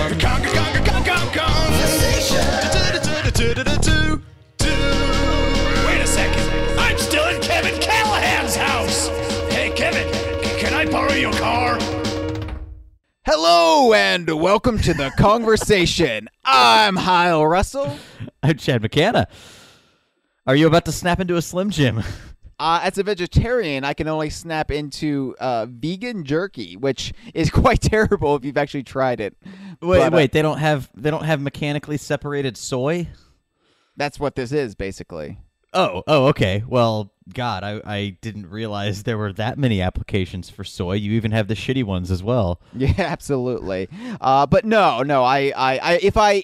Wait a second. I'm still in Kevin Callahan's house. Hey, Kevin, can I borrow your car? Hello and welcome to the Kongversation. I'm Kyle Russell. I'm Chad McCanna. Are you about to snap into a Slim Jim? As a vegetarian, I can only snap into vegan jerky, which is quite terrible if you've actually tried it. Wait, they don't have mechanically separated soy? That's what this is, basically. Oh, okay. Well, God, I didn't realize there were that many applications for soy. You even have the shitty ones as well. Yeah, absolutely. But no, I if I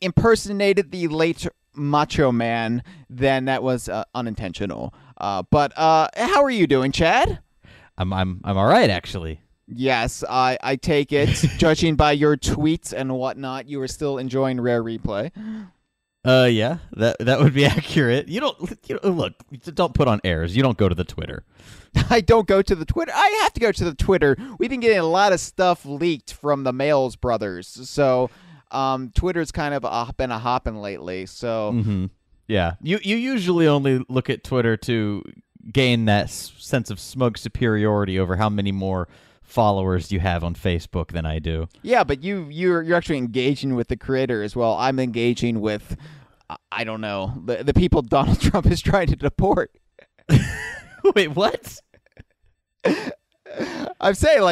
impersonated the late Macho Man, then that was unintentional. But how are you doing, Chad? I'm all right, actually. Yes, I take it. Judging by your tweets and whatnot, you were still enjoying Rare Replay. Yeah, that would be accurate. You don't look. Don't put on airs. You don't go to the Twitter. I don't go to the Twitter. I have to go to the Twitter. We've been getting a lot of stuff leaked from the Mails brothers, so Twitter's kind of been a hopping lately. So yeah, you usually only look at Twitter to gain that sense of smug superiority over how many more followers you have on Facebook than I do. Yeah, but you're actually engaging with the creator as well. I'm engaging with, I don't know, the people Donald Trump is trying to deport. Wait, what? I'm saying,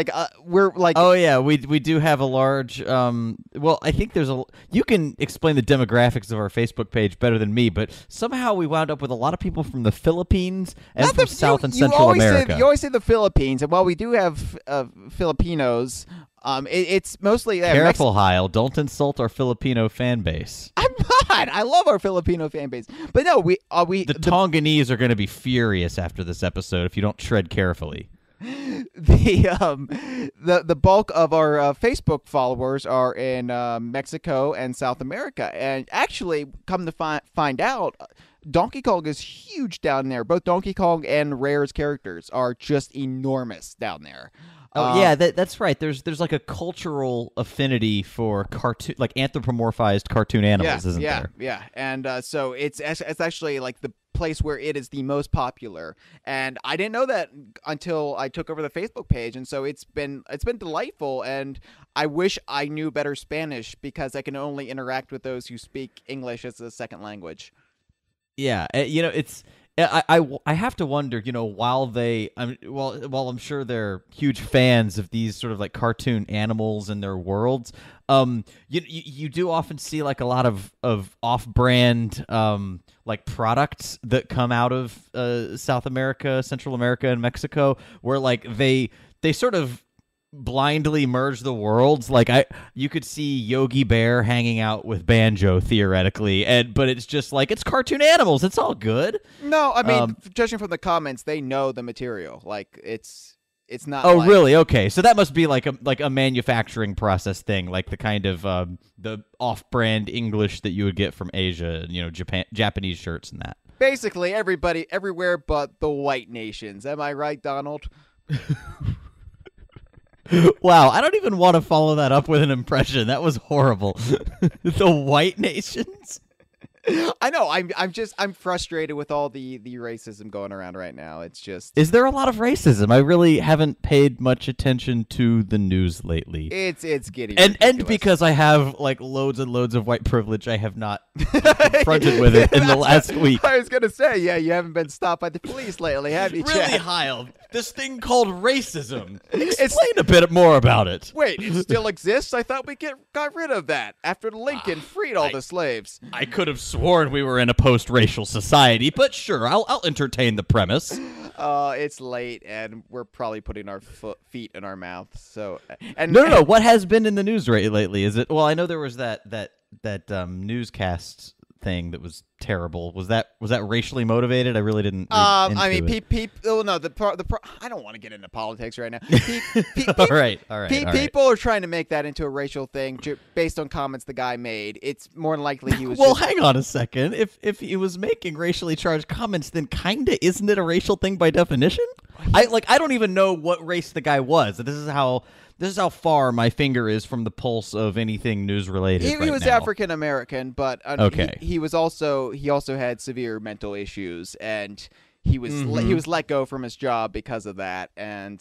we're like... Oh, yeah, we do have a large... well, I think you can explain the demographics of our Facebook page better than me, but somehow we wound up with a lot of people from the Philippines and from South and Central America. You always say the Philippines, and while we do have Filipinos, it's mostly... Careful, Heil. Don't insult our Filipino fan base. I'm not. I love our Filipino fan base. But no, the Tonganese are going to be furious after this episode if you don't tread carefully. The bulk of our Facebook followers are in Mexico and South America, and actually, come to find out, Donkey Kong is huge down there. Both Donkey Kong and Rare's characters are just enormous down there. Oh yeah, that's right. There's like a cultural affinity for cartoon, like anthropomorphized cartoon animals, isn't there? Yeah, and so it's actually like the place where it is the most popular, and I didn't know that until I took over the Facebook page, and so it's been delightful, and I wish I knew better Spanish because I can only interact with those who speak English as a second language. Yeah, it's. I have to wonder, while I'm sure they're huge fans of these sort of like cartoon animals and their worlds, you do often see like a lot of off-brand like products that come out of South America, Central America, and Mexico, where like they sort of blindly merge the worlds. Like you could see Yogi Bear hanging out with Banjo theoretically, but it's just like it's cartoon animals. It's all good. No, I mean, judging from the comments, they know the material. Like it's not. Oh, really? Okay, so that must be like a manufacturing process thing, like the kind of the off-brand English that you would get from Asia, Japanese shirts and that. Basically, everybody everywhere but the white nations. Am I right, Donald? Wow, I don't even want to follow that up with an impression. That was horrible. The white nations? I know. I'm frustrated with all the racism going around right now. It's just... Is there a lot of racism? I really haven't paid much attention to the news lately. It's getting and because I have like loads and loads of white privilege, I have not confronted with it in the last week. I was gonna say, yeah, you haven't been stopped by the police lately, have you, Chad? Really, Heil? This thing called racism. Explain a bit more about it. Wait, it still exists? I thought we got rid of that after Lincoln freed all the slaves. I could have sworn we were in a post-racial society, but sure, I'll entertain the premise. It's late, and we're probably putting our feet in our mouths. So, no. What has been in the news lately? Is it? Well, I know there was that newscast thing that was terrible. Was that racially motivated? I really didn't. I mean, people. No, I don't want to get into politics right now. All right. People are trying to make that into a racial thing based on comments the guy made. It's more than likely he was. Well, hang on a second. If he was making racially charged comments, then kinda isn't it a racial thing by definition? I don't even know what race the guy was. This is how far my finger is from the pulse of anything news related. He was African American, but okay. he also had severe mental issues, and he was let go from his job because of that, and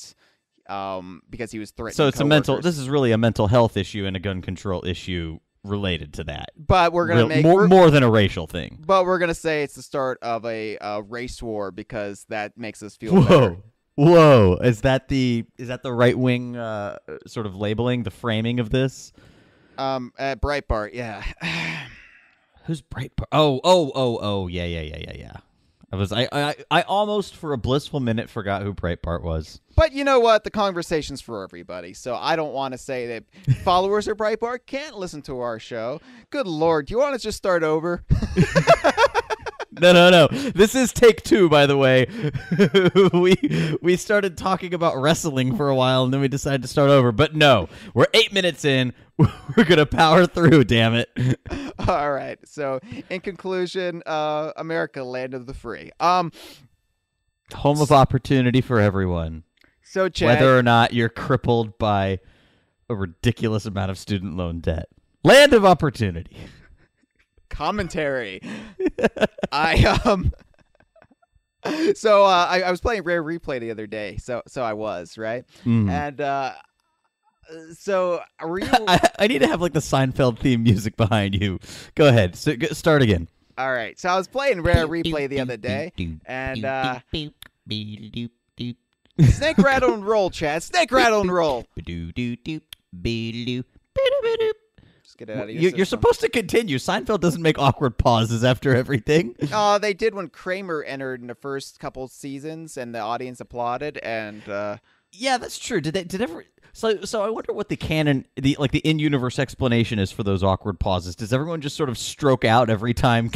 because he was threatening. So it's this is really a mental health issue and a gun control issue related to that. But we're gonna make more than a racial thing. But we're gonna say it's the start of a race war because that makes us feel better. Whoa! Is that the right wing sort of labeling, the framing of this? At Breitbart, yeah. Who's Breitbart? Oh, yeah. I almost for a blissful minute forgot who Breitbart was. But you know what? The conversation's for everybody, so I don't want to say that followers of Breitbart can't listen to our show. Good Lord, do you want to just start over? No. This is take 2, by the way. we started talking about wrestling for a while, and then we decided to start over. But no, we're 8 minutes in. We're gonna power through. Damn it! All right. So, in conclusion, America, land of the free. Home of opportunity for everyone. So, Chad, whether or not you're crippled by a ridiculous amount of student loan debt, land of opportunity. Commentary. I was playing Rare Replay the other day, so I was right, and so were you? I need to have like the Seinfeld theme music behind you. Go ahead, start again. All right, so I was playing Rare Replay the other day, and snake rattle and roll, Chad. Snake rattle and roll. Get it out of you're supposed to continue. Seinfeld doesn't make awkward pauses after everything. Oh, they did when Kramer entered in the first couple seasons, and the audience applauded. And yeah, that's true. Did ever? So I wonder what the canon, the in-universe explanation is for those awkward pauses. Does everyone just sort of stroke out every time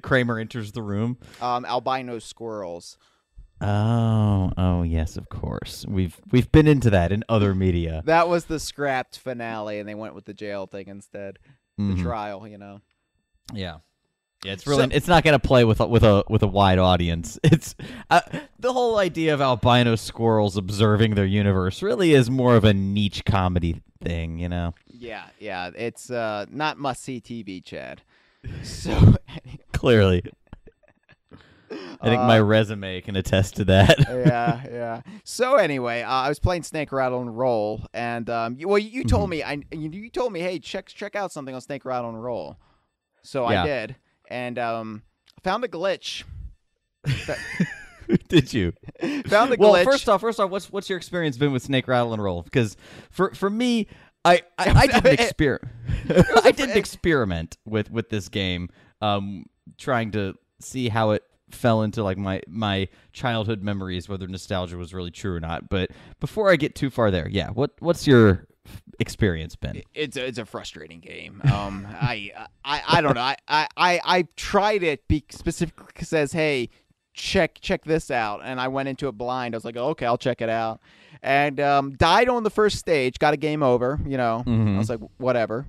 Kramer enters the room? Albino squirrels. Oh, yes, of course. We've been into that in other media. That was the scrapped finale, and they went with the jail thing instead. The trial, you know. Yeah, it's really it's not going to play with a wide audience. It's the whole idea of albino squirrels observing their universe really is more of a niche comedy thing, you know. Yeah, it's not must-see TV, Chad. So clearly. I think my resume can attest to that. yeah. So anyway, I was playing Snake Rattle and Roll, and you told me you told me, hey, check out something on Snake Rattle and Roll. So I did, and found a glitch. Did you? Found a glitch. Well, first off, what's your experience been with Snake Rattle and Roll? Because for me, I didn't experiment with this game, trying to see how it fell into like my childhood memories, whether nostalgia was really true or not. But before I get too far there, what's your experience been? It's a frustrating game. I don't know. I tried it specifically because it says, hey, check this out, and I went into it blind. I was like, okay, I'll check it out, and died on the first stage. Got a game over. You know, I was like, whatever.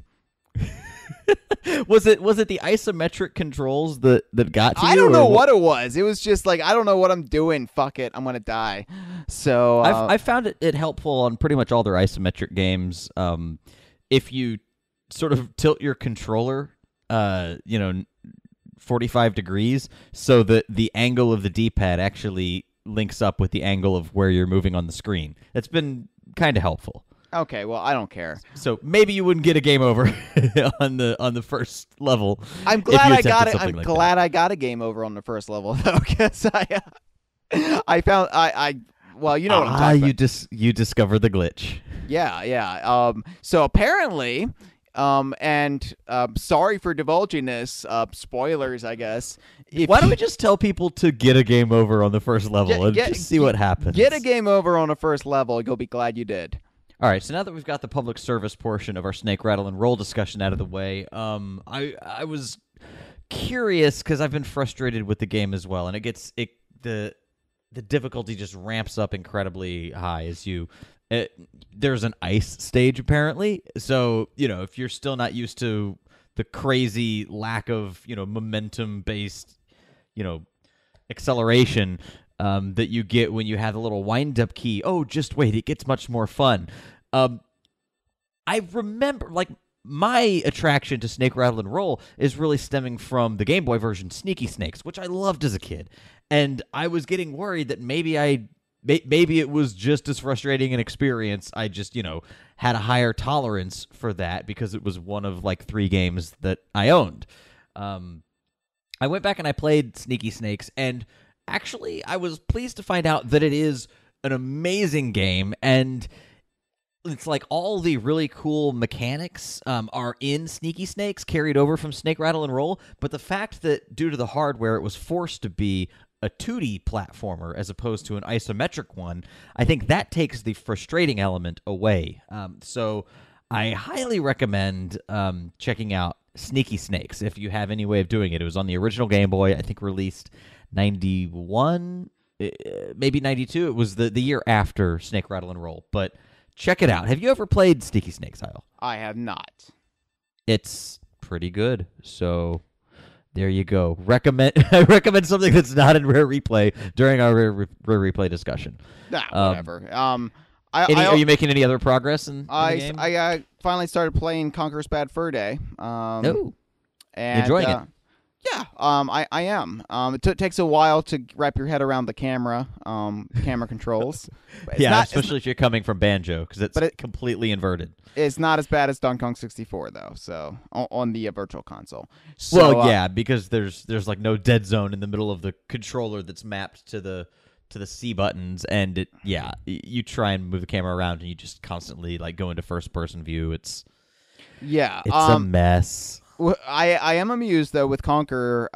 Was it the isometric controls that got to you? I don't know what it was. It was just like, I don't know what I'm doing. Fuck it, I'm gonna die. So I found it helpful on pretty much all their isometric games. If you sort of tilt your controller, 45 degrees, so that the angle of the D-pad actually links up with the angle of where you're moving on the screen. That's been kind of helpful. Okay, well, I don't care. So maybe you wouldn't get a game over on the first level. I'm glad I got it. I'm glad I got a game over on the first level though, because I found well, you know what I'm talking about. You discovered the glitch. Yeah. So apparently, and sorry for divulging this. Spoilers, I guess. Why don't we just tell people to get a game over on the first level and just see what happens? Get a game over on the first level. You'll be glad you did. All right, so now that we've got the public service portion of our Snake Rattle and Roll discussion out of the way, I was curious because I've been frustrated with the game as well, and the difficulty just ramps up incredibly high as there's an ice stage apparently, so if you're still not used to the crazy lack of momentum based acceleration. that you get when you have the little wind-up key. Oh, just wait, it gets much more fun. I remember, like, my attraction to Snake, Rattle, and Roll is really stemming from the Game Boy version Sneaky Snakes, which I loved as a kid. And I was getting worried that maybe it was just as frustrating an experience. I just, had a higher tolerance for that because it was one of, like, 3 games that I owned. I went back and I played Sneaky Snakes, and actually I was pleased to find out that it is an amazing game, and it's like all the really cool mechanics are in Sneaky Snakes, carried over from Snake, Rattle, and Roll, but the fact that due to the hardware it was forced to be a 2D platformer as opposed to an isometric one, I think that takes the frustrating element away. So I highly recommend checking out Sneaky Snakes if you have any way of doing it. It was on the original Game Boy, I think released 91, maybe 92. It was the year after Snake, Rattle, and Roll, but check it out. Have you ever played Sneaky Snakes, Kyle? I have not. It's pretty good. So there you go. I recommend something that's not in Rare Replay during our Rare Replay discussion. Nah, whatever. Are you making any other progress in the game? I finally started playing Conker's Bad Fur Day. And enjoying it. Yeah, I am. It takes a while to wrap your head around the camera controls. Especially if you're coming from Banjo, because it's completely inverted. It's not as bad as Donkey Kong 64, though, so on the virtual console. So, because there's like no dead zone in the middle of the controller that's mapped to the C buttons, and you try and move the camera around, and you just constantly like go into first-person view. It's a mess. I am amused, though, with Conker,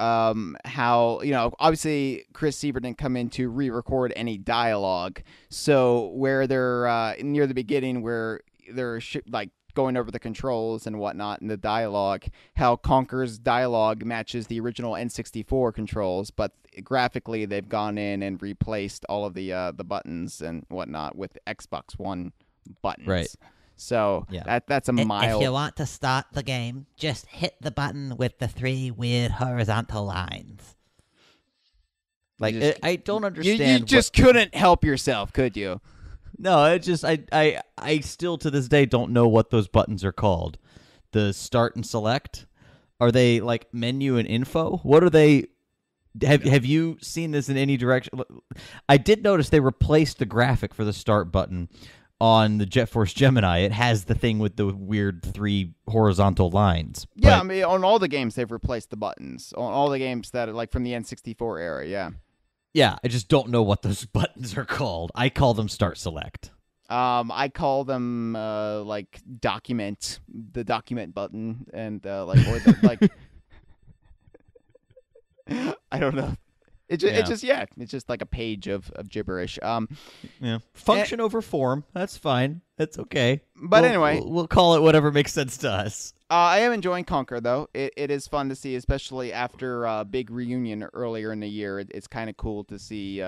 how, obviously Chris Sieber didn't come in to re-record any dialogue. So where they're near the beginning where they're going over the controls and whatnot in the dialogue, how Conker's dialogue matches the original N64 controls, but graphically they've gone in and replaced all of the buttons and whatnot with Xbox One buttons. Right. So that's a mild. If you want to start the game, just hit the button with the 3 weird horizontal lines. Like, I don't understand. You just couldn't help yourself, could you? No, I still to this day don't know what those buttons are called. The start and select? Are they like menu and info? What are they? Have you seen this in any direction? I did notice they replaced the graphic for the start button on the Jet Force Gemini. It has the thing with the weird 3 horizontal lines. Yeah, I mean, on all the games they've replaced the buttons. On all the games that are like from the N64 era, yeah. Yeah, I just don't know what those buttons are called. I call them start select. I call them like the document button, and I don't know. It's just like a page of gibberish. Function over form. That's fine. That's okay. But anyway, we'll call it whatever makes sense to us. I am enjoying Conker, though. It is fun to see, especially after a big reunion earlier in the year. It's kind of cool to see,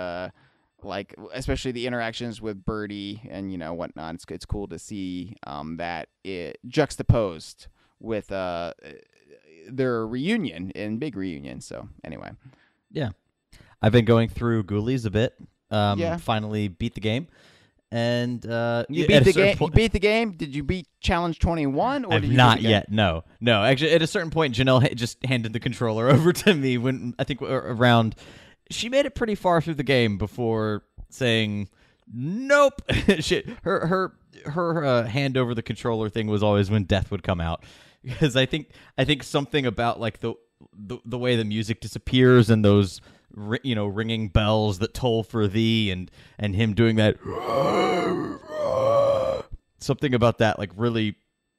especially the interactions with Birdie and whatnot. It's cool to see that it juxtaposed with their reunion in big reunion. So anyway, yeah. I've been going through Ghoulies a bit. Finally beat the game. And you beat the game. You beat the game. Did you beat Challenge 21? Or I've not yet. No. Actually, at a certain point, Janelle just handed the controller over to me when I think around. She made it pretty far through the game before saying, "Nope." Her hand over the controller thing was always when death would come out, because I think something about like the way the music disappears and those ringing bells that toll for thee, and him doing that, something about that like really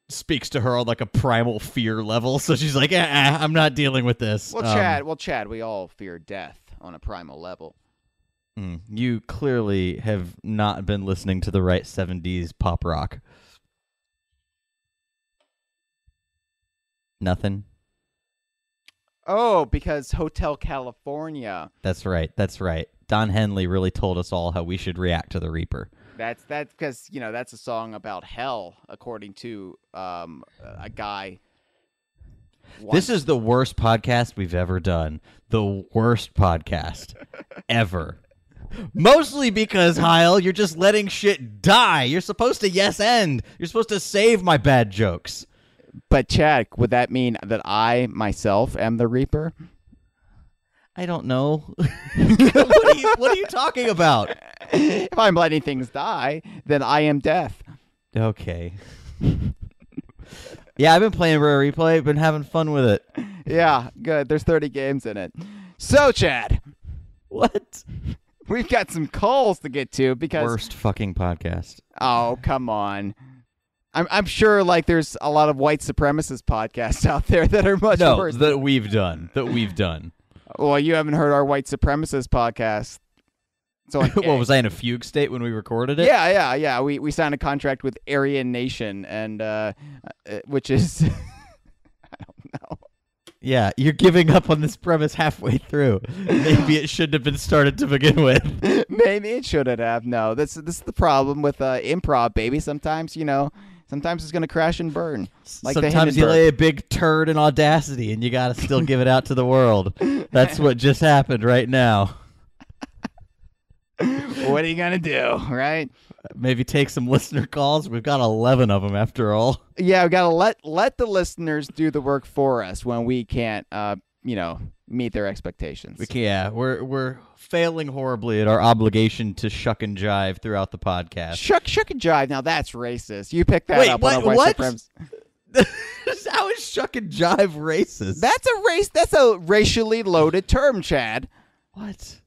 speaks to her on like a primal fear level. So she's like, I'm not dealing with this. Well, Chad, we all fear death on a primal level. You clearly have not been listening to the right 70s pop rock. Nothing. Oh, because Hotel California. That's right. Don Henley really told us all how we should react to the Reaper. That's because that's a song about hell, according to a guy. This is the worst podcast we've ever done. The worst podcast ever. Mostly because, Heil, you're just letting shit die. You're supposed to yes end. You're supposed to save my bad jokes. But Chad, would that mean that I myself am the Reaper? I don't know. What are you talking about? If I'm letting things die, then I am death. Okay. Yeah, I've been playing Rare Replay. Been having fun with it. Yeah, good. There's 30 games in it. So, Chad. What? We've got some calls to get to because... Worst fucking podcast. Oh, come on. I'm sure like there's a lot of white supremacist podcasts out there that are much worse. That we've done. Well, you haven't heard our white supremacist podcast. So like, what was I in a fugue state when we recorded it? Yeah. We signed a contract with Aryan Nation, and which is I don't know. Yeah, you're giving up on this premise halfway through. Maybe it shouldn't have been started to begin with. Maybe it shouldn't have. No, this is the problem with improv, baby. Sometimes it's gonna crash and burn. Like sometimes you lay a big turd in Audacity, and you gotta still give it out to the world. That's what just happened right now. What are you gonna do, right? Maybe take some listener calls. We've got 11 of them after all. Yeah, we gotta let the listeners do the work for us when we can't, meet their expectations. We're failing horribly at our obligation to shuck and jive throughout the podcast. Shuck and jive. Now that's racist. You picked that up on a white supremacist. How is shuck and jive racist? That's a racially loaded term, Chad. What?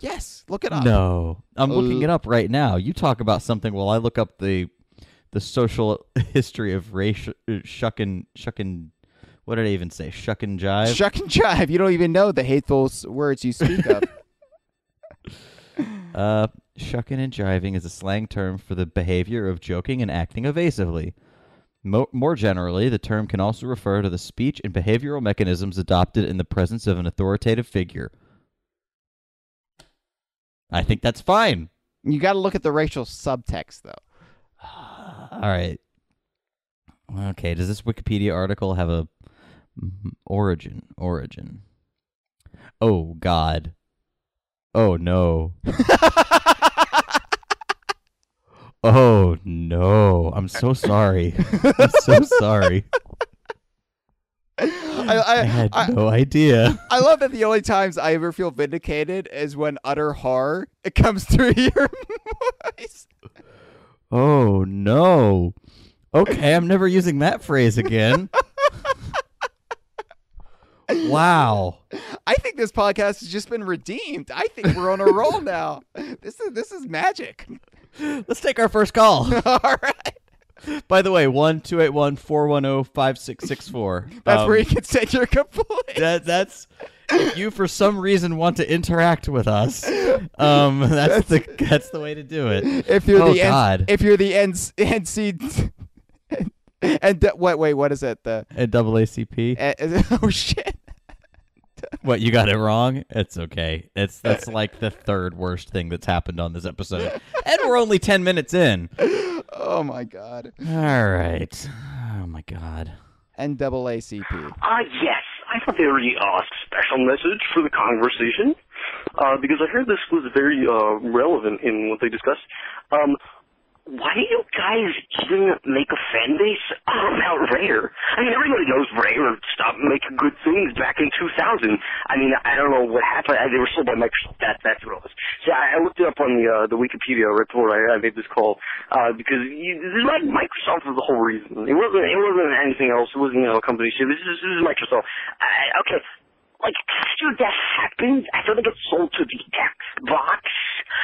Yes, look it up. No, I'm looking it up right now. You talk about something while I look up the social history of race. Shuck and. What did I even say? Shuck and jive. Shuck and jive. You don't even know the hateful words you speak of. Shucking and jiving is a slang term for the behavior of joking and acting evasively. More generally, the term can also refer to the speech and behavioral mechanisms adopted in the presence of an authoritative figure. I think that's fine. You got to look at the racial subtext, though. All right. Okay, does this Wikipedia article have a origin? Oh, God. Oh, no. Oh, no. I'm so sorry. I'm so sorry. I had no idea. I love that the only times I ever feel vindicated is when utter horror it comes through your voice. Oh, no. Okay, I'm never using that phrase again. Wow. I think this podcast has just been redeemed. I think we're on a roll now. This is magic. Let's take our first call. All right. By the way, 1-281-410-5664. That's where you can send your complaint. That's if you for some reason want to interact with us. That's the way to do it. If you're the NC and what is it? The NAACP. Oh shit. What, you got it wrong? It's okay. That's like the third worst thing that's happened on this episode. And we're only 10 minutes in. Oh my god. All right. Oh my god. NAACP. Yes. I have a very special message for the Kongversation, because I heard this was very relevant in what they discussed. Why do you guys even make a fan base about Rare? I mean, everybody knows Rare stopped making good things back in 2000. I mean, I don't know what happened. They were sold by Microsoft. That's what it was. So I looked it up on the Wikipedia right before I made this call, because Microsoft was the whole reason. It wasn't anything else. It wasn't a company shit. This is Microsoft. Okay. Like, after that happened, after they get sold to the Xbox,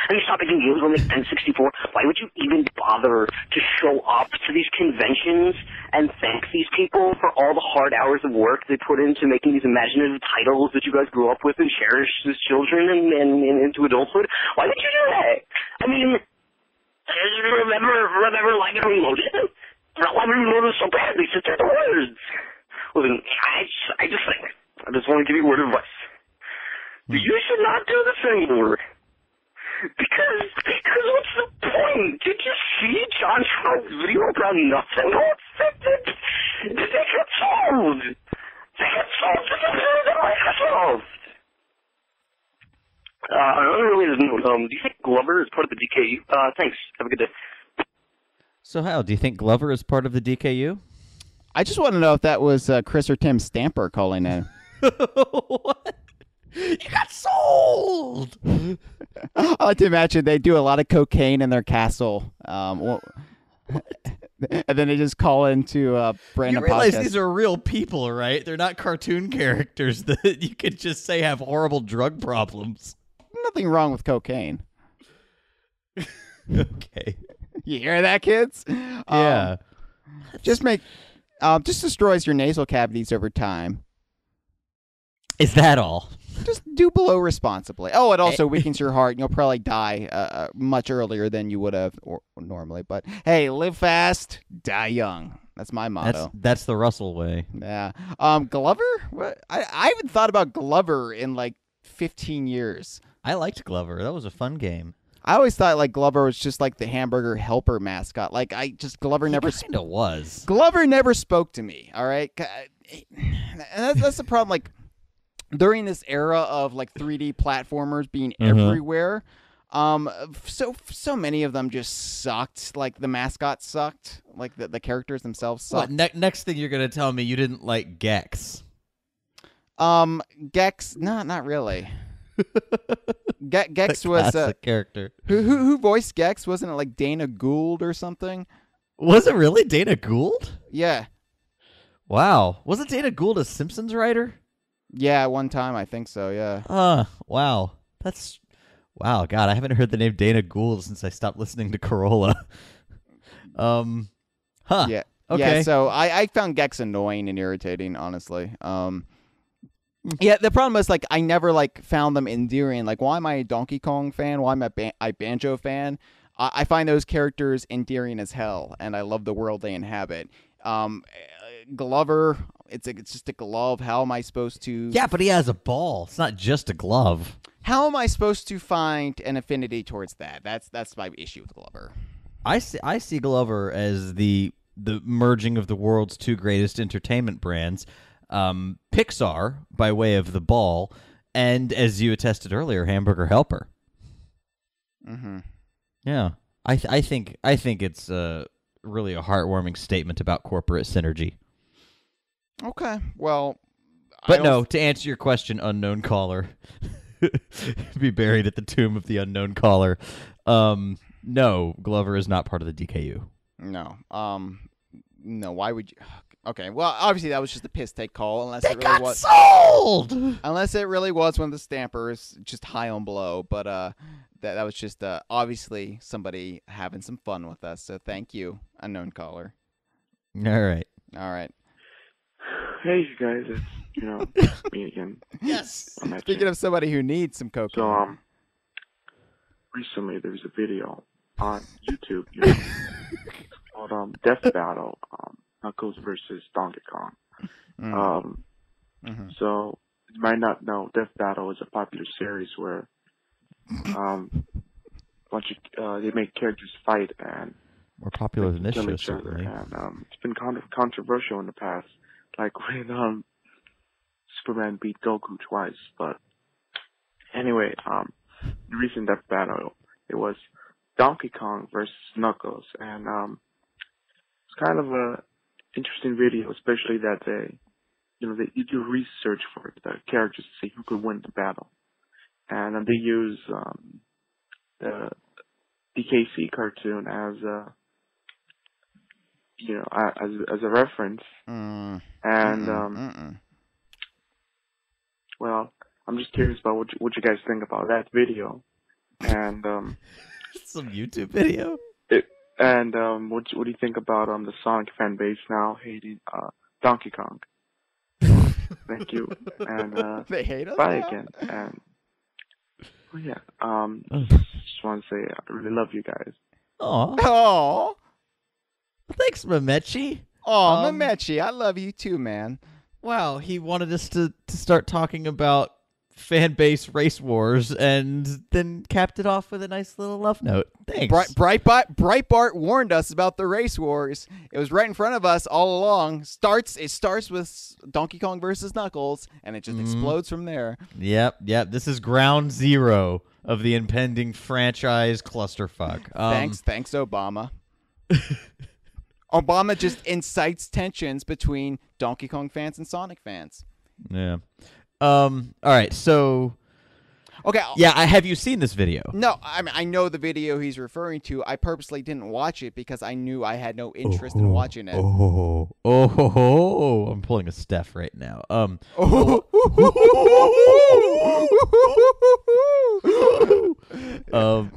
and you stop making games on the N64, why would you even bother to show up to these conventions and thank these people for all the hard hours of work they put into making these imaginative titles that you guys grew up with and cherished as children and into adulthood? Why would you do that? I mean, remember Live and Reloaded? Live and Reloaded was so bad, they said the words. Well, then, I just want to give you a word of advice. You should not do this anymore. Because what's the point? Did you see John Schroeder's video about nothing? They got sold. They got sold to Microsoft. On an unrelated note, do you think Glover is part of the DKU? Thanks. Have a good day. So, Hal, do you think Glover is part of the DKU? I just want to know if that was Chris or Tim Stamper calling in. What? You got sold! I like to imagine they do a lot of cocaine in their castle. And then they just call into Brandon You realize podcast. these are real people, right? They're not cartoon characters that you could just say have horrible drug problems. Nothing wrong with cocaine. Okay. You hear that, kids? Yeah. Just destroys your nasal cavities over time. Is that all? Just do below responsibly. Oh, it also weakens your heart. You'll probably die much earlier than you would have normally. But hey, live fast, die young. That's my motto. That's the Russell way. Yeah. Glover? What? I haven't thought about Glover in like 15 years. I liked Glover. That was a fun game. I always thought like Glover was just like the hamburger helper mascot. Like Glover never Kind of was. Glover never spoke to me. All right, and that's the problem. Like during this era of like 3D platformers being everywhere, so many of them just sucked. Like the mascot sucked. Like the characters themselves sucked. What, next thing you're gonna tell me you didn't like Gex? Gex, no, not really. Gex was a character. Who voiced Gex? Wasn't it like Dana Gould or something? Was it really Dana Gould? Yeah. Wow. Wasn't Dana Gould a Simpsons writer? Yeah, one time I think so. Yeah. Wow. Wow. God, I haven't heard the name Dana Gould since I stopped listening to Corolla. Huh. Yeah. Okay. Yeah. So I found Gex annoying and irritating, honestly. Yeah, the problem is like I never like found them endearing. Like, why am I a Donkey Kong fan? Why am I a Banjo fan? I find those characters endearing as hell, and I love the world they inhabit. Glover, it's just a glove. How am I supposed to? Yeah, but he has a ball. It's not just a glove. How am I supposed to find an affinity towards that? That's my issue with Glover. I see Glover as the merging of the world's two greatest entertainment brands. Pixar by way of the ball, and as you attested earlier, Hamburger Helper. Mm-hmm. Yeah, I think it's really a heartwarming statement about corporate synergy. Okay, well, But no, to answer your question, unknown caller, be buried at the tomb of the unknown caller. No, Glover is not part of the DKU. No. No. Why would you? Okay, well, obviously that was just a piss take call, unless They it really got was. sold. Unless it really was one of the Stampers, just high on blow. But that was just obviously somebody having some fun with us. So thank you, unknown caller. All right. All right. Hey, you guys, it's me again. Yes. I'm at Speaking Jay. of somebody who needs some cocaine. So recently there's a video on YouTube, called Death Battle, Knuckles versus Donkey Kong. So you might not know, Death Battle is a popular series where they make characters fight and More popular than this kill show, each other, certainly. and it's been kind of controversial in the past, like when Superman beat Goku twice. But anyway, the recent Death Battle, it was Donkey Kong versus Knuckles, and it's kind of a interesting video, especially that you do research for the characters to see who could win the battle, and they use the DKC cartoon as a reference, and well, I'm just curious about what you guys think about that video, and Some YouTube video. what do you think about the Sonic fan base now hating Donkey Kong? Thank you, and they hate us. bye now? again, and just want to say I really love you guys. Aw. Oh, Thanks, Mamechi. Mamechi, I love you too, man. Wow, he wanted us to start talking about fan base race wars, and then capped it off with a nice little love note. Thanks. Breitbart warned us about the race wars. It was right in front of us all along. It starts with Donkey Kong versus Knuckles, and it just explodes from there. Yep. This is ground zero of the impending franchise clusterfuck. Thanks, Obama. Obama just incites tensions between Donkey Kong fans and Sonic fans. Yeah. All right. So. Okay. Yeah. Have you seen this video? No. I mean, I know the video he's referring to. I purposely didn't watch it because I knew I had no interest in watching it. I'm pulling a Steph right now.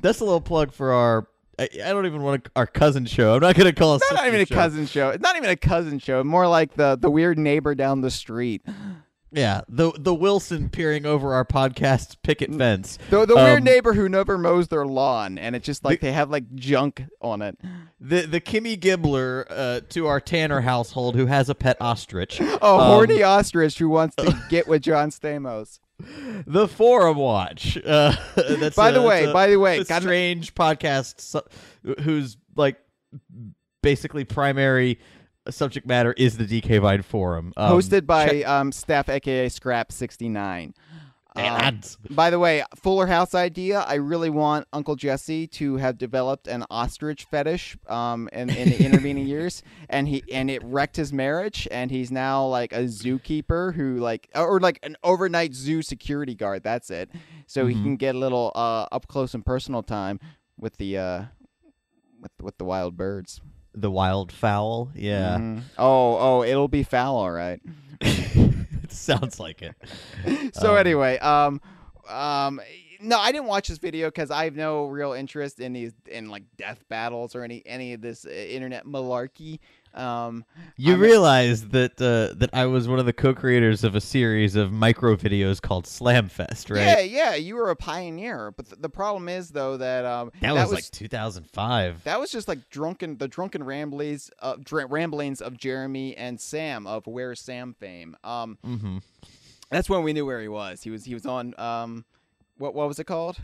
That's a little plug for our. I don't even want our cousin show. I'm not gonna call it. Not even a cousin show. It's not even a cousin show. More like the weird neighbor down the street. Yeah, the Wilson peering over our podcast's picket fence. The weird neighbor who never mows their lawn, and it's just like they have like junk on it. The Kimmy Gibbler to our Tanner household who has a pet ostrich. A horny ostrich who wants to get with John Stamos. The Forum Watch. That's by the way, a strange podcast whose like basically primary subject matter is the DK Vine Forum, hosted by Steph, aka Scrap69. By the way, Fuller House idea. I really want Uncle Jesse to have developed an ostrich fetish in the intervening years, and it wrecked his marriage, and he's now like a zookeeper who or like an overnight zoo security guard. That's it. So he can get a little up close and personal time with the with the wild birds. The wild fowl, yeah. Mm-hmm. Oh, it'll be foul, all right. It sounds like it. So anyway, no, I didn't watch this video because I have no real interest in like death battles or any of this internet malarkey. You realize that I was one of the co-creators of a series of micro videos called Slamfest, right? Yeah, you were a pioneer. But the problem is though that that was like 2005. That was just like the drunken ramblings of Jeremy and Sam of Where's Sam fame. That's when we knew where he was. He was on what was it called?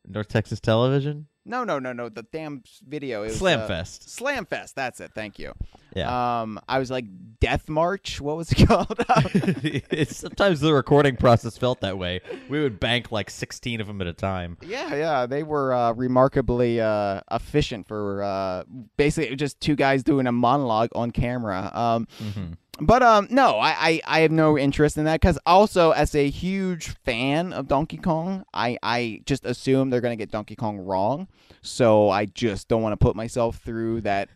North Texas Television? No. The damn video. It was, Slamfest. Slamfest. That's it. Thank you. Yeah. I was like Death March. What was it called? Sometimes the recording process felt that way. We would bank like 16 of them at a time. Yeah. They were remarkably efficient for basically just two guys doing a monologue on camera. But no, I have no interest in that because also as a huge fan of Donkey Kong, I just assume they're going to get Donkey Kong wrong. So I just don't want to put myself through that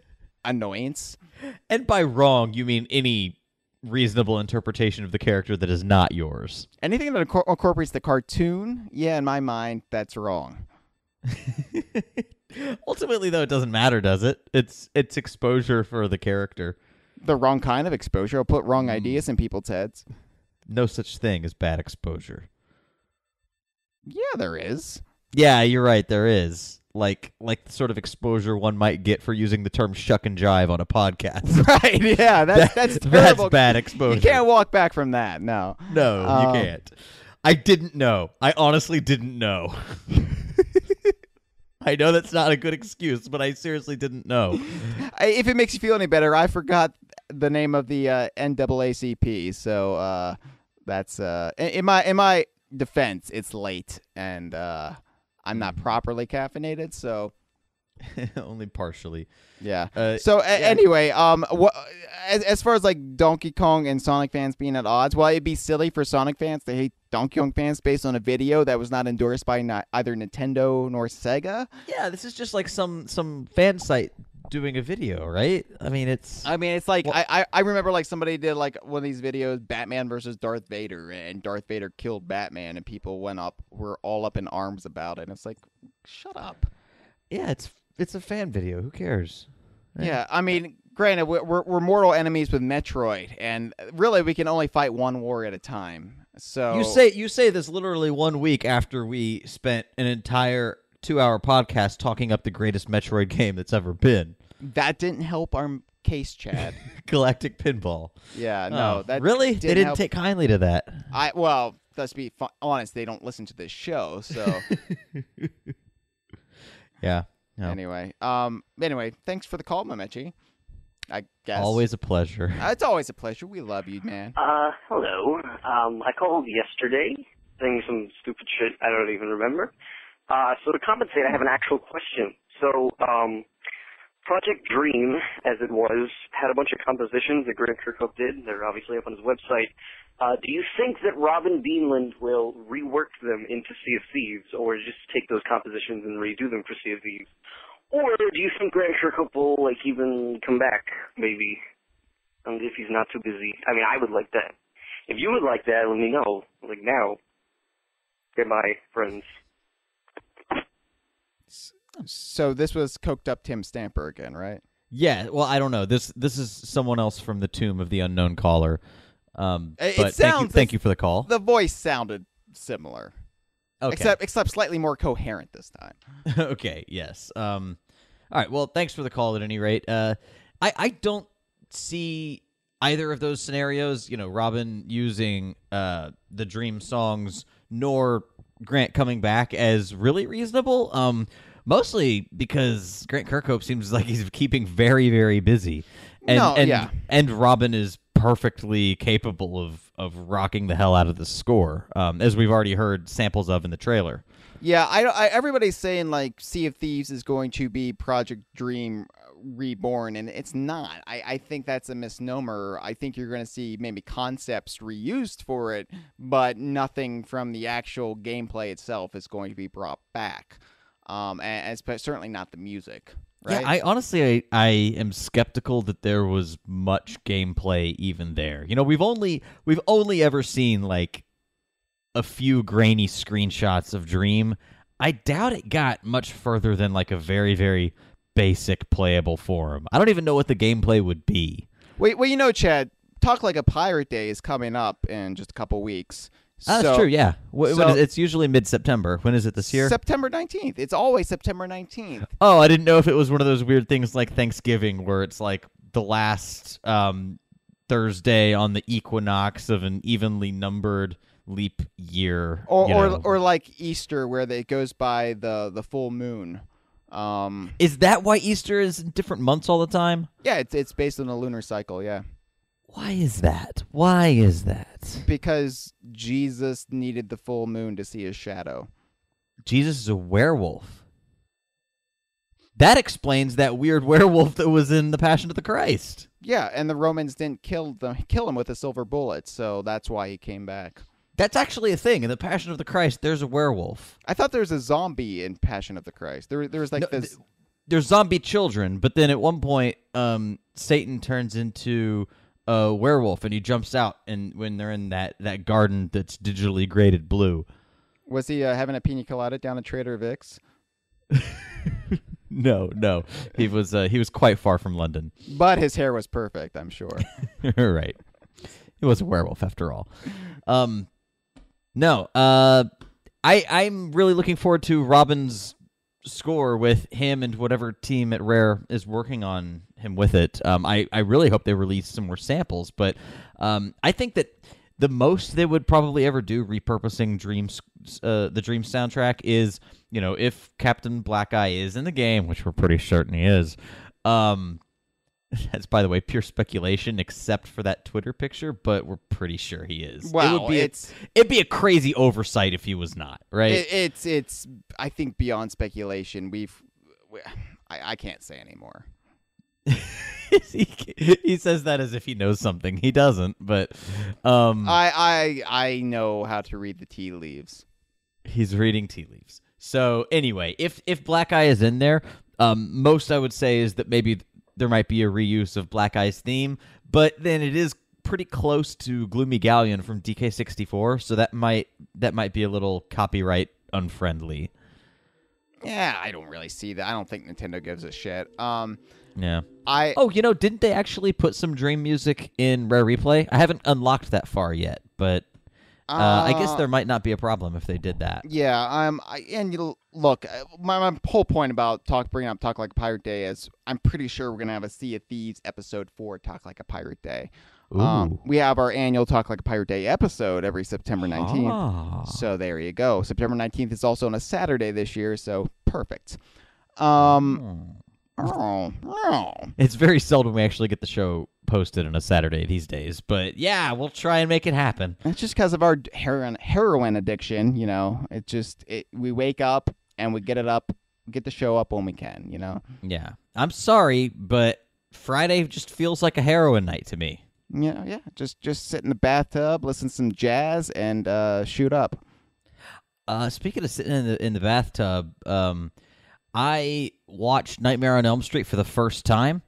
annoyance. And by wrong, you mean any reasonable interpretation of the character that is not yours. Anything that incorporates the cartoon, yeah, in my mind, that's wrong. Ultimately, though, it doesn't matter, does it? It's exposure for the character. The wrong kind of exposure. I'll put wrong ideas in people's heads. No such thing as bad exposure. Yeah, there is. Yeah, you're right. There is. Like the sort of exposure one might get for using the term shuck and jive on a podcast. Right, yeah. That's terrible. That's bad exposure. You can't walk back from that, no. No, you can't. I didn't know. I honestly didn't know. I know that's not a good excuse, but I seriously didn't know. If it makes you feel any better, I forgot the name of the NAACP, so that's in my defense, it's late and I'm not properly caffeinated, so only partially. Yeah. Anyway, as far as like Donkey Kong and Sonic fans being at odds, well, it'd be silly for Sonic fans to hate Donkey Kong fans based on a video that was not endorsed by either Nintendo nor Sega. Yeah, this is just like some fan site doing a video, right? I mean, it's like I remember like somebody did like one of these videos, Batman versus Darth Vader, and Darth Vader killed Batman, and people were all up in arms about it. And it's like, shut up. Yeah, it's a fan video. Who cares? Yeah, I mean, granted, we're mortal enemies with Metroid, and really we can only fight one war at a time. So you say this literally 1 week after we spent an entire 2-hour podcast talking up the greatest Metroid game that's ever been. That didn't help our case, Chad. Galactic Pinball. Yeah, no, that really? They didn't help. take kindly to that. let's be honest, they don't listen to this show. So Yeah. No. anyway, thanks for the call, Mamechi. I guess Always a pleasure. it's always a pleasure. We love you, man. Hello. I called yesterday saying some stupid shit I don't even remember. So to compensate, I have an actual question. So, Project Dream, as it was, had a bunch of compositions that Grant Kirkhope did. They're obviously up on his website. Do you think that Robin Beanland will rework them into Sea of Thieves, or just take those compositions and redo them for Sea of Thieves? Or do you think Grant Kirkhope will, even come back, maybe, if he's not too busy? I mean, I would like that. If you would like that, let me know, now. Goodbye, friends. So this was coked up Tim Stamper again, right? Yeah, well, I don't know. This is someone else from the Tomb of the Unknown Caller. But thank you for the call. The voice sounded similar. Okay. Except slightly more coherent this time. Okay, yes. All right, well, thanks for the call at any rate. I don't see either of those scenarios, Robin using the Dream songs, nor Grant coming back, as really reasonable. Mostly because Grant Kirkhope seems like he's keeping very, very busy. And Robin is perfectly capable of rocking the hell out of the score, as we've already heard samples of in the trailer. Yeah, everybody's saying Sea of Thieves is going to be Project Dream reborn, and it's not. I think that's a misnomer. I think you're going to see maybe concepts reused for it, but nothing from the actual gameplay itself is going to be brought back. And certainly not the music. Right? Yeah, I honestly am skeptical that there was much gameplay even there. We've only ever seen a few grainy screenshots of Dream. I doubt it got much further than a very, very basic playable form. I don't even know what the gameplay would be. Well, Chad, Talk Like a Pirate Day is coming up in just a couple weeks. That's true, yeah. It's usually mid-September. When is it this year? September 19th. It's always September 19th. Oh, I didn't know if it was one of those weird things like Thanksgiving where it's the last Thursday on the equinox of an evenly numbered leap year. Or like Easter where it goes by the full moon. Is that why Easter is in different months all the time? Yeah, it's based on the lunar cycle, yeah. Why is that? Why is that? Because Jesus needed the full moon to see his shadow. Jesus is a werewolf. That explains that weird werewolf that was in The Passion of the Christ. Yeah, and the Romans didn't kill him with a silver bullet, so that's why he came back. That's actually a thing. In The Passion of the Christ, there's a werewolf. I thought there was a zombie in Passion of the Christ. There was this... There's zombie children, but then at one point, Satan turns into a werewolf, and he jumps out, and when they're in that garden that's digitally graded blue. Was he having a pina colada down at Trader Vic's? No. He was quite far from London. But his hair was perfect, I'm sure. Right. He was a werewolf after all. I'm really looking forward to Robin's score with him and whatever team at Rare is working on him with it. I really hope they release some more samples, but I think that the most they would probably ever do repurposing the Dream soundtrack is, if Captain Black Eye is in the game, which we're pretty certain he is. That's, by the way, pure speculation, except for that Twitter picture, but we're pretty sure he is. Wow, it'd be a crazy oversight if he was not, right? It's I think beyond speculation. I can't say anymore. He says that as if he knows something. He doesn't, but I know how to read the tea leaves. He's reading tea leaves. So anyway, if Black Eye is in there, most I would say is that maybe there might be a reuse of Black Eye's theme, but then it is pretty close to Gloomy Galleon from DK64, so that might be a little copyright unfriendly. Yeah, I don't really see that. I don't think Nintendo gives a shit. Yeah. Didn't they actually put some Dream music in Rare Replay? I haven't unlocked that far yet, but I guess there might not be a problem if they did that. Yeah. Look, my whole point about bringing up Talk Like a Pirate Day is I'm pretty sure we're gonna have a Sea of Thieves episode 4 Talk Like a Pirate Day. Ooh. We have our annual Talk Like a Pirate Day episode every September 19th. Ah. So there you go. September 19th is also on a Saturday this year, so perfect. It's very seldom we actually get the show posted on a Saturday these days, but yeah, we'll try and make it happen. It's just because of our heroin addiction, you know. We wake up and we get the show up when we can, you know. Yeah. I'm sorry, but Friday just feels like a heroin night to me. Yeah. Just sit in the bathtub, listen to some jazz, and shoot up. Speaking of sitting in the bathtub, I watched Nightmare on Elm Street for the first time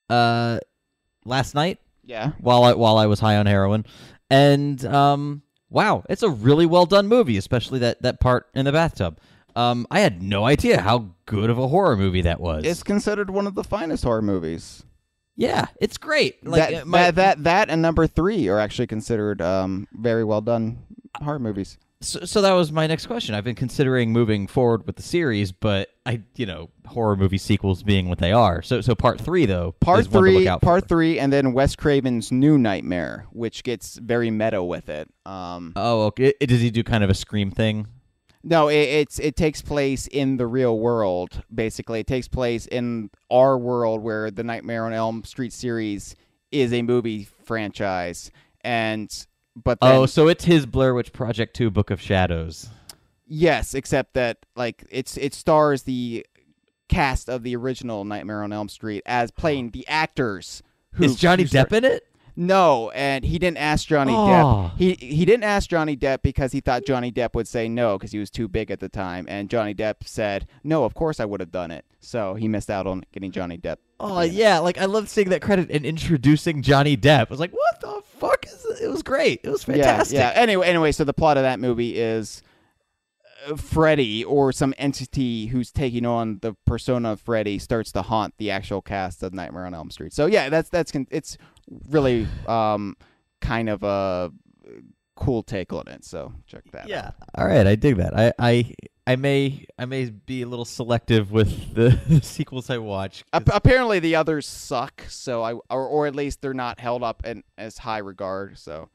last night. Yeah. While I was high on heroin, and wow, it's a really well done movie, especially that part in the bathtub. I had no idea how good of a horror movie that was. It's considered one of the finest horror movies. Yeah, it's great. Like that and number 3 are actually considered very well done horror movies. So that was my next question. I've been considering moving forward with the series, but horror movie sequels being what they are. So part 3 though, Part is one to look 3, out part for. 3, and then Wes Craven's New Nightmare, which gets very meta with it. Oh, okay. Does he do kind of a Scream thing? No, it takes place in the real world. Basically, it takes place in our world where the Nightmare on Elm Street series is a movie franchise, but then, so it's his Blair Witch Project 2 Book of Shadows. Yes, except that it stars the cast of the original Nightmare on Elm Street as playing the actors. Is Johnny Depp in it? No, and he didn't ask Johnny Depp. He didn't ask Johnny Depp because he thought Johnny Depp would say no because he was too big at the time, and Johnny Depp said, "No, of course I would have done it." So he missed out on getting Johnny Depp. Oh yeah, I love seeing that credit and introducing Johnny Depp. I was like, what the fuck is it? It was great. It was fantastic. Yeah. Anyway, so the plot of that movie is Freddy or some entity who's taking on the persona of Freddy starts to haunt the actual cast of Nightmare on Elm Street. So yeah, it's really kind of a cool take on it. So check that out. Yeah. All right, I dig that. I may be a little selective with the sequels I watch. Apparently the others suck, so or at least they're not held up in as high regard. So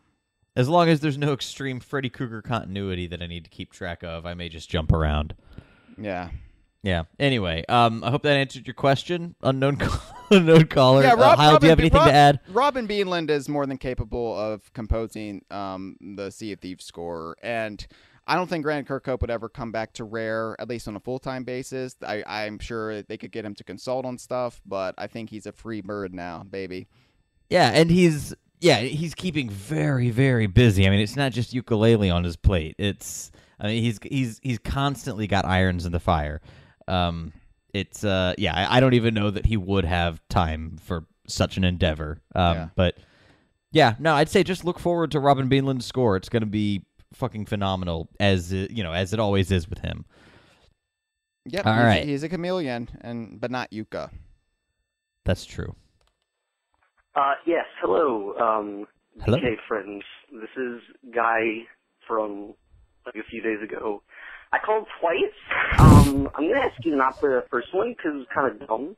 as long as there's no extreme Freddy Krueger continuity that I need to keep track of, I may just jump around. Yeah. Yeah. Anyway, I hope that answered your question, unknown caller. Yeah, Hyle, do you have anything to add? Robin Beanland is more than capable of composing the Sea of Thieves score, and I don't think Grant Kirkhope would ever come back to Rare, at least on a full-time basis. I'm sure they could get him to consult on stuff, but I think he's a free bird now, baby. Yeah, and he's keeping very, very busy. I mean, it's not just ukulele on his plate. He's constantly got irons in the fire. I don't even know that he would have time for such an endeavor. But yeah, no, I'd say just look forward to Robin Beanland's score. It's going to be fucking phenomenal, as it always is with him. Yep. All right. He's a chameleon, but not Yuka. That's true. Yes, hello. Hello. Hey, friends. This is Guy from a few days ago. I called twice. I'm going to ask you not the first one because it's kind of dumb.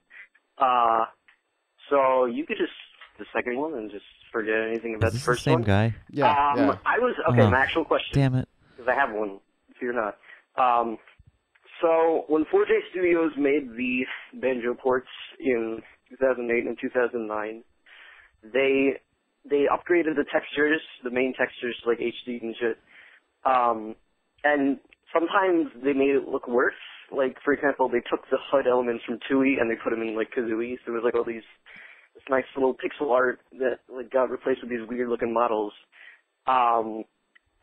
So you could just the second one and just forget anything about the first same one. Guy? Yeah. I was my actual question. Damn it. Because I have one. Fear not. So when 4J Studios made the Banjo ports in 2008 and 2009, they upgraded the textures, the main textures to like HD and shit. And sometimes they made it look worse. Like, for example, they took the HUD elements from Tui and they put them in like Kazooie. So it was like all this nice little pixel art that like got replaced with these weird looking models. And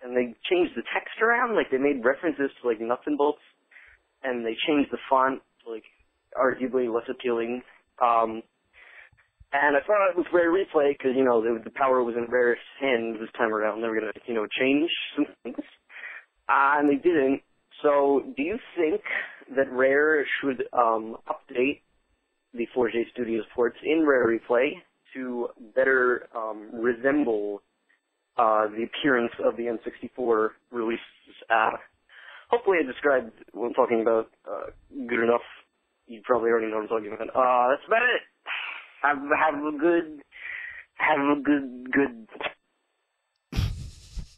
they changed the text around. Like they made references to like nuts and bolts, and they changed the font, like arguably less appealing. And I thought it was Rare Replay because, the power was in Rare's hands this time around. They were going to, change some things. And they didn't. So do you think that Rare should update the 4J Studios ports in Rare Replay to better resemble the appearance of the N64 releases? Hopefully I described what I'm talking about good enough. You probably already know what I'm talking about. That's about it. Have Have a good.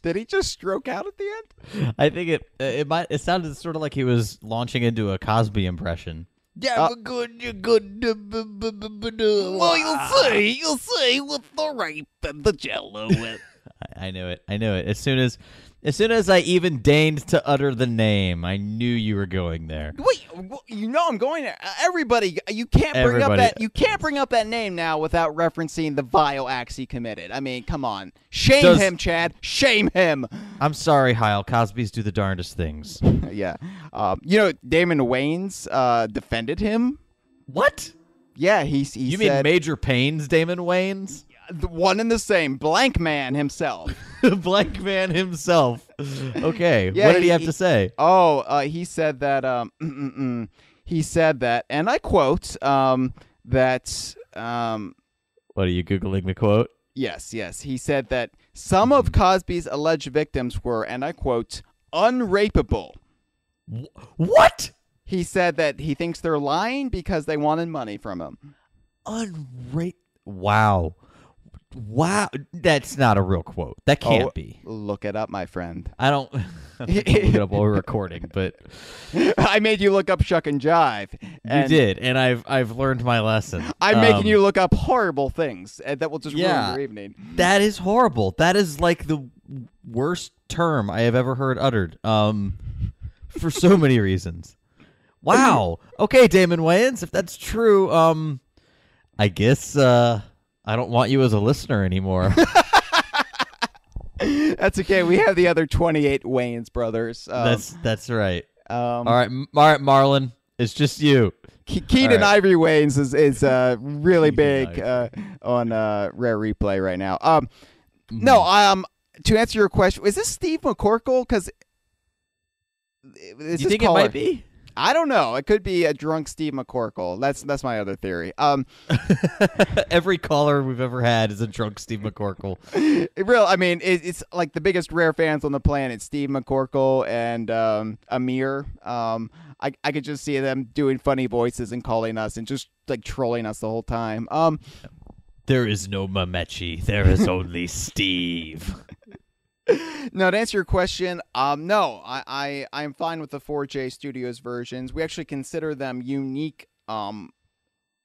Did he just stroke out at the end? I think it sounded sort of like he was launching into a Cosby impression. Yeah, Well, you'll see with the rape and the jello. I knew it. As soon as I even deigned to utter the name, I knew you were going there. Wait, you know I'm going there. Everybody, you can't bring up that name now without referencing the vile acts he committed. I mean, come on, shame him, Chad. Shame him. I'm sorry, Heil. Cosby's do the darndest things. Yeah, Damon Wayans defended him. What? Yeah, he You said, mean Major Payne's Damon Wayans? the one and the same, Blank Man himself. Blank Man himself. Okay. Yeah, what did he have to say? He said that and I quote that What are you Googling the quote? yes, he said that some of Cosby's alleged victims were, and I quote, unrapeable. What? He said that he thinks they're lying because they wanted money from him. Wow. That's not a real quote. That can't be. Look it up, my friend. I don't look it up while we're recording, but I made you look up Shuck and Jive. you did, and I've learned my lesson. I'm making you look up horrible things that will just ruin your evening. That is horrible. That is like the worst term I have ever heard uttered. For so many reasons. Wow. Okay, Damon Wayans, if that's true, I guess I don't want you as a listener anymore. That's okay. We have the other 28 Wayans brothers. That's right. All right, Marlon, it's just you. Keaton Ivory Wayans is really big on Rare Replay right now. No, to answer your question, is this Steve McCorkle? Because you think it might be? I don't know. It could be a drunk Steve McCorkle. That's my other theory. Every caller we've ever had is a drunk Steve McCorkle. It's like the biggest Rare fans on the planet, Steve McCorkle and Amir. I could just see them doing funny voices and calling us and just like trolling us the whole time. There is no Mamechi. There is only Steve. No, to answer your question, no, I'm fine with the 4J Studios versions. We actually consider them unique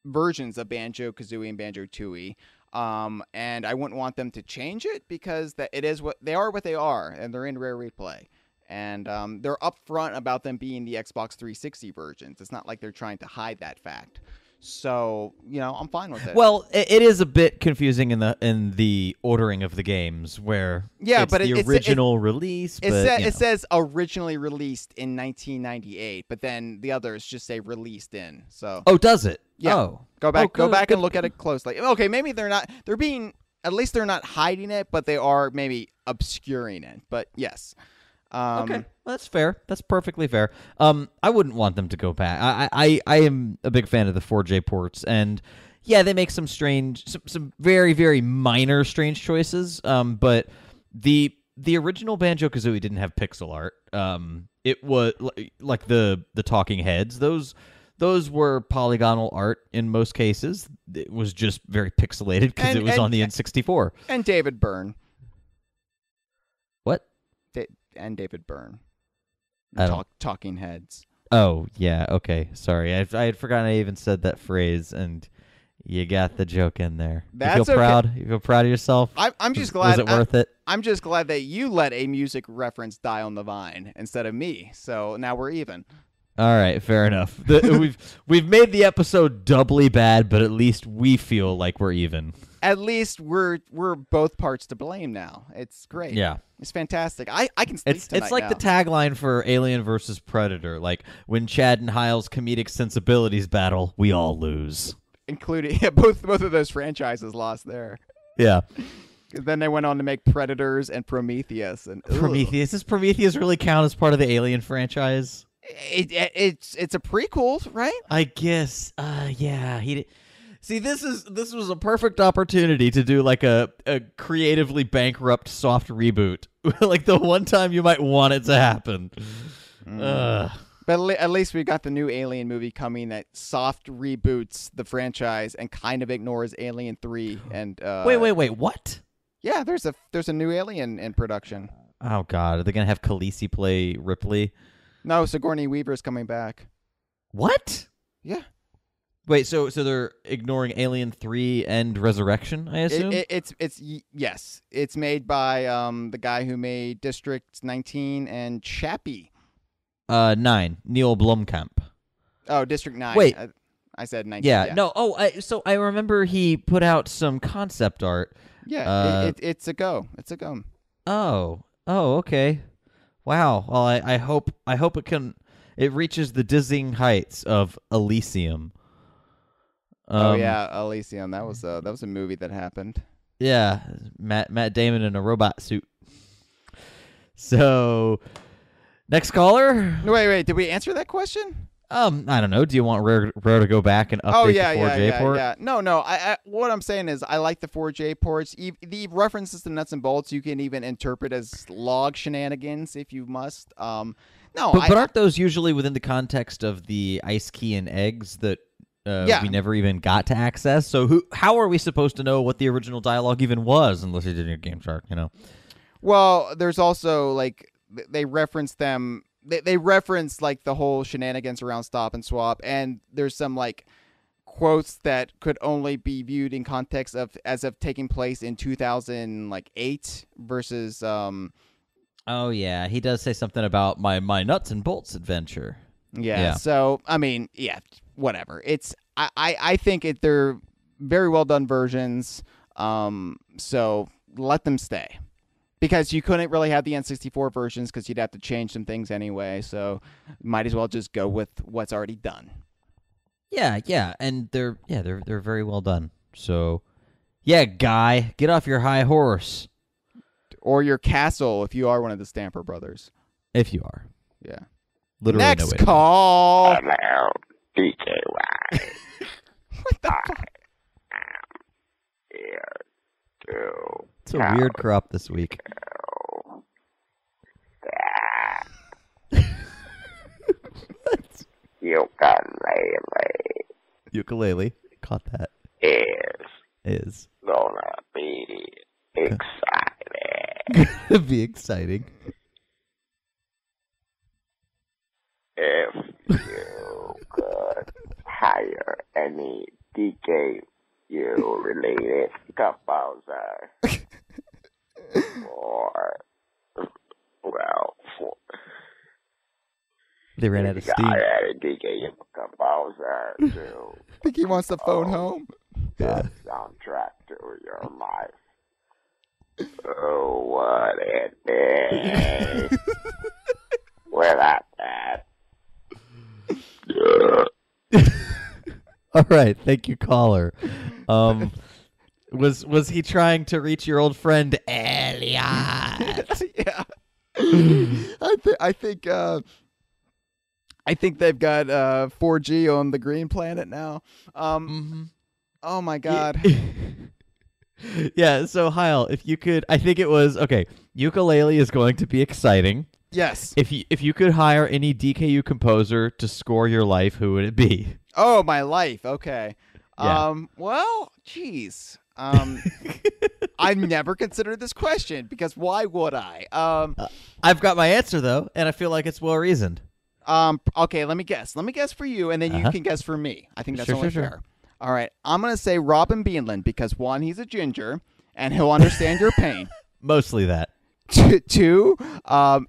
versions of Banjo-Kazooie and Banjo-Tooie. And I wouldn't want them to change it because it is what they are, and they're in Rare Replay. And they're upfront about them being the Xbox 360 versions. It's not like they're trying to hide that fact. So, I'm fine with it. Well, it is a bit confusing in the ordering of the games where it's the original release. It says originally released in 1998, but then the others just say released in. So. Oh, does it? Yeah. Oh. Go back and look at it closely. Okay, maybe they're not. They're being. At least they're not hiding it, but they are maybe obscuring it. But yes. Okay, well, that's fair. That's perfectly fair. I wouldn't want them to go back. I am a big fan of the 4J ports, and yeah, they make some very, very minor strange choices. But the original Banjo-Kazooie didn't have pixel art. It was like the talking heads. Those were polygonal art in most cases. It was just very pixelated because it was on the N64. And David Byrne. What? And David Byrne. Talking heads. Oh, yeah, okay. Sorry. I had forgotten I even said that phrase, and you got the joke in there. That's you feel proud? You feel proud of yourself? I'm just glad. Was it worth it? I'm just glad that you let a music reference die on the vine instead of me. So now we're even. All right, fair enough. We've made the episode doubly bad, but at least we feel like we're even. At least we're both parts to blame now. It's great. Yeah. It's fantastic. I can sleep tonight It's like now. the tagline for Alien versus Predator. Like, when Chad and Heil's comedic sensibilities battle, we all lose. Including both of those franchises lost there. Yeah. Then they went on to make Predators and Prometheus. Prometheus. Does Prometheus really count as part of the Alien franchise? It's a prequel, right? I guess. Yeah. See, this was a perfect opportunity to do like a creatively bankrupt soft reboot, like the one time you might want it to happen. But at least we got the new Alien movie coming that soft reboots the franchise and kind of ignores Alien 3. And Wait, what? Yeah, there's a new Alien in production. Oh God, are they gonna have Khaleesi play Ripley? No, Sigourney Weaver's coming back. What? Yeah. Wait, so they're ignoring Alien 3 and Resurrection, I assume? Yes. It's made by the guy who made District 19 and Chappie. 9, Neil Blomkamp. Oh, District 9. Wait. I said 19. Yeah, no. Oh, so I remember he put out some concept art. Yeah, it's a go. It's a go. Oh, okay. Wow. Well, I hope it reaches the dizzying heights of Elysium. Oh yeah, Elysium. That was a movie that happened. Yeah, Matt Damon in a robot suit. So, next caller. Wait. Did we answer that question? I don't know. Do you want Rare to go back and update the 4J port? Yeah. No. I what I'm saying is I like the 4J ports. The references to nuts and bolts you can even interpret as log shenanigans if you must. No, but aren't those usually within the context of the ice key and eggs that we never even got to access? So how are we supposed to know what the original dialogue even was unless you did your Game Shark? Well, there's also like they reference them. They reference like the whole shenanigans around Stop and Swap, and there's some like quotes that could only be viewed in context of taking place in 2008 versus. Oh yeah, he does say something about my nuts and bolts adventure. Yeah. So I mean, yeah, whatever. It's I think they're very well done versions. So let them stay. Because you couldn't really have the N64 versions because you'd have to change some things anyway, so might as well just go with what's already done. Yeah, and they're very well done. So, yeah, guy, get off your high horse, or your castle if you are one of the Stamper brothers. If you are, yeah. Literally, next call. Hello, DKY. What the fuck? Here to. It's a weird crop this week. What? Ukulele. Caught that. Is Gonna be exciting. Gonna be exciting. If you could hire any DKU related composer for They ran out of steam. I DKU composer to I think he wants the phone home. Yeah. soundtrack to your life. Oh, what it is. Without that. All right, thank you, caller. Was he trying to reach your old friend Elliot? Yeah. I think they've got 4G on the Green Planet now. Oh my God. Yeah. So Heil, if you could, I think it was okay. Ukulele is going to be exciting. Yes. If you could hire any DKU composer to score your life, who would it be? Oh, my life. Okay. Yeah. Well, geez. I've never considered this question because why would I? I've got my answer though, and I feel like it's well reasoned. Okay, let me guess. Let me guess for you, and then you can guess for me. I think that's Sure, only sure, fair. sure. All right, I'm gonna say Robin Beanland because one, he's a ginger, and he'll understand your pain. Mostly that. Two,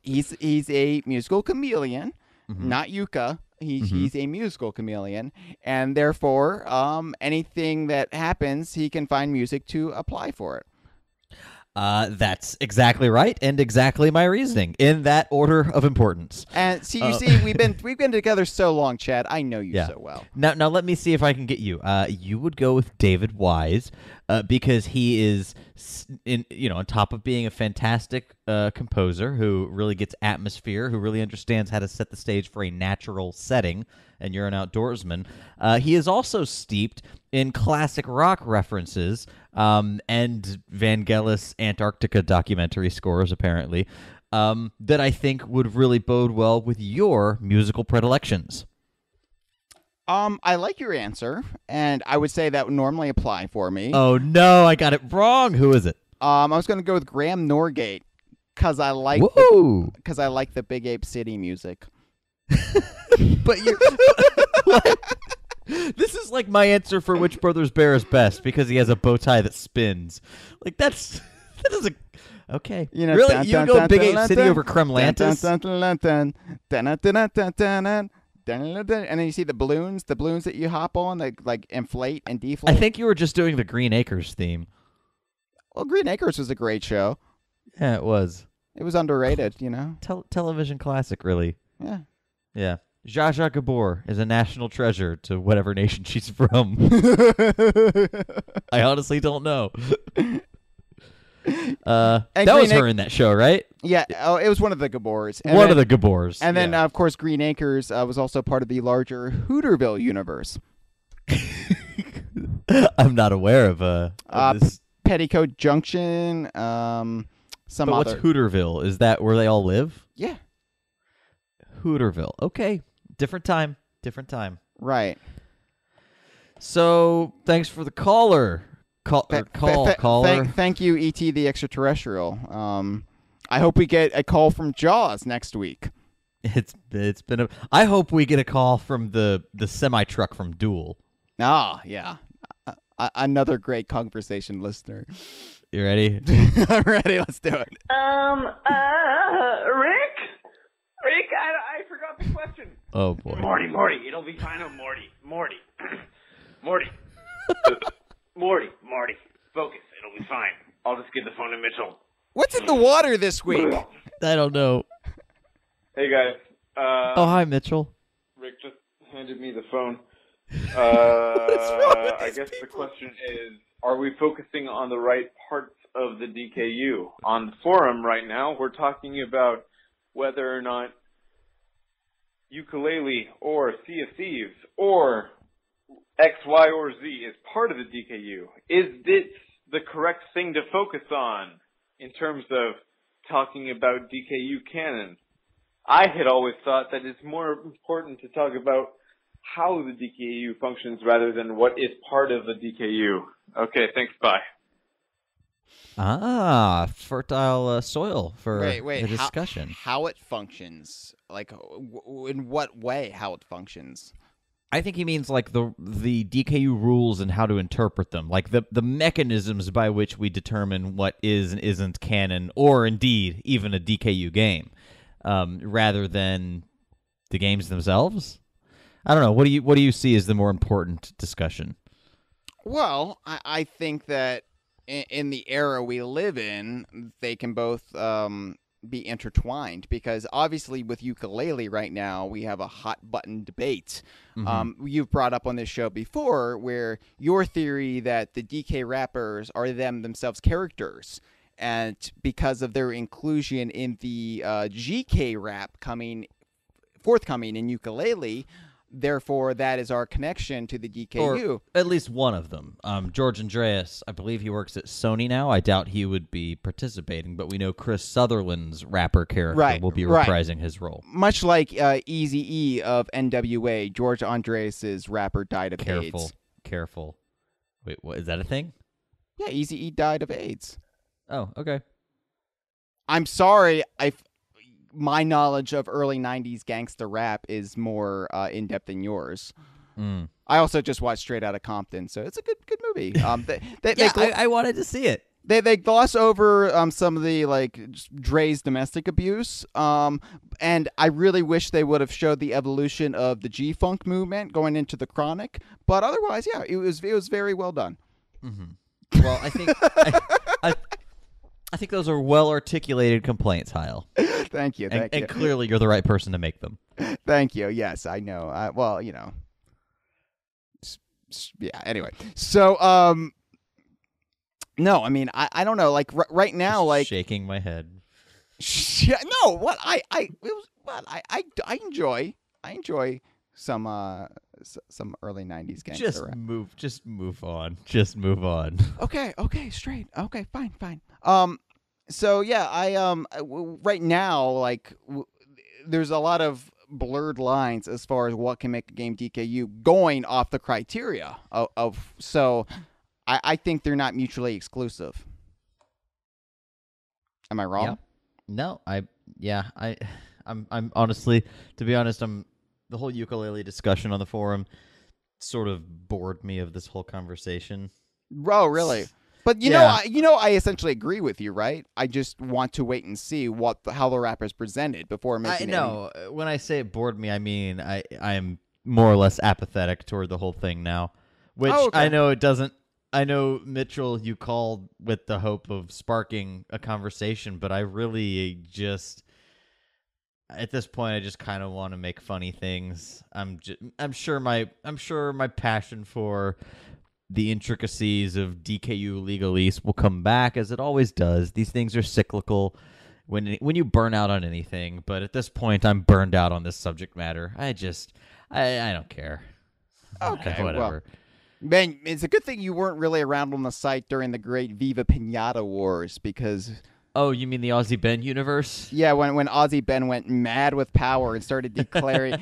he's a musical chameleon, not Yuka. He's a musical chameleon, and therefore, anything that happens, he can find music to apply for it. That's exactly right, and exactly my reasoning in that order of importance. And see, you see, we've been together so long, Chad. I know you so well. Now let me see if I can get you. You would go with David Wise. because he is, on top of being a fantastic composer who really gets atmosphere, who really understands how to set the stage for a natural setting, and you're an outdoorsman, he is also steeped in classic rock references and Vangelis Antarctica documentary scores, apparently, that I think would really bode well with your musical predilections. I like your answer, and I would say that would normally apply for me. Oh no, I got it wrong. Who is it? I was going to go with Graham Norgate because I like the Big Ape City music. But you, this is like my answer for which Brothers Bear is best because he has a bow tie that spins. Like that doesn't. Okay, really, you go Big Ape City over Kremlantis? And then you see the balloons that you hop on, they like inflate and deflate. I think you were just doing the Green Acres theme. Well, Green Acres was a great show. Yeah, it was. It was underrated, Television classic, really. Yeah. Yeah. Zsa Zsa Gabor is a national treasure to whatever nation she's from. I honestly don't know. That was her in that show, right? Yeah. Oh, it was one of the Gabors. One of the Gabors. And then, of course, Green Acres was also part of the larger Hooterville universe. I'm not aware of this. Petticoat Junction. Some but other. What's Hooterville? Is that where they all live? Yeah. Hooterville. Okay. Different time. Right. So, thanks for the caller. Caller. Thank you, E.T. the Extraterrestrial. I hope we get a call from Jaws next week. It's been I hope we get a call from the semi truck from Duel. Ah, yeah. Another great Kongversation listener. You ready? I'm ready. Let's do it. Rick, I forgot the question. Oh boy. Morty, it'll be fine. Morty. Morty, focus. It'll be fine. I'll just get the phone to Mitchell. What's in the water this week? I don't know. Hey, guys. Oh, hi, Mitchell. Rick just handed me the phone. What's wrong with I these guess people? the question is, are we focusing on the right parts of the DKU? On the forum right now, we're talking about whether or not ukulele or Sea of Thieves or X, Y, or Z is part of the DKU. Is this the correct thing to focus on in terms of talking about DKU canon? I had always thought that it's more important to talk about how the DKU functions rather than what is part of the DKU. Okay, thanks, bye. Fertile soil for the discussion. How it functions? Like, in what way? How it functions? I think he means like the DKU rules and how to interpret them, like the mechanisms by which we determine what is and isn't canon, or indeed even a DKU game, rather than the games themselves. I don't know. What do you see as the more important discussion? Well, I think that in the era we live in, they can both be intertwined, because obviously with ukulele right now we have a hot button debate. You've brought up on this show before where your theory that the DK rappers are themselves characters, and because of their inclusion in the GK rap forthcoming in ukulele, therefore that is our connection to the DKU. Or at least one of them. George Andreas, I believe he works at Sony now. I doubt he would be participating, but we know Chris Sutherland's rapper character will be reprising his role. Much like Eazy-E of NWA, George Andreas' rapper died of AIDS. Careful. Wait, what, is that a thing? Yeah, Eazy-E died of AIDS. Oh, okay. I'm sorry, my knowledge of early 90s gangsta rap is more in-depth than yours. I also just watched Straight Outta Compton, so it's a good movie. I wanted to see it. They gloss over some of the Dre's domestic abuse, and I really wish they would have showed the evolution of the G-Funk movement going into the Chronic. But otherwise, yeah, it was very well done. Well, I think I think those are well-articulated complaints, Heil. Thank you. And clearly you're the right person to make them. Thank you. Yes, I know. Yeah, anyway. So, No, I mean, I don't know. Like right now, like shaking my head. no, what it was what I enjoy some early '90s games. Just move on. Just move on. Okay, straight. Okay, fine. So yeah, right now, like, there's a lot of blurred lines as far as what can make a game DKU going off the criteria of so I think they're not mutually exclusive. Am I wrong? Yeah. No, I'm honestly, to be honest, the whole ukulele discussion on the forum sort of bored me of this whole conversation. Oh, really? But you know, I essentially agree with you, right? I just want to wait and see how the rap is presented before making it. No, when I say it bored me, I mean I'm more or less apathetic toward the whole thing now, which I know it doesn't. I know, Mitchell, you called with the hope of sparking a conversation, but I really just, at this point, I just kind of want to make funny things. I'm sure my passion for the intricacies of DKU legalese will come back, as it always does. These things are cyclical when you burn out on anything, but at this point, I'm burned out on this subject matter. I don't care. Okay, whatever. Well, man, it's a good thing you weren't really around on the site during the great Viva Pinata Wars, because... Oh, you mean the Aussie Ben universe? Yeah, when Aussie Ben went mad with power and started declared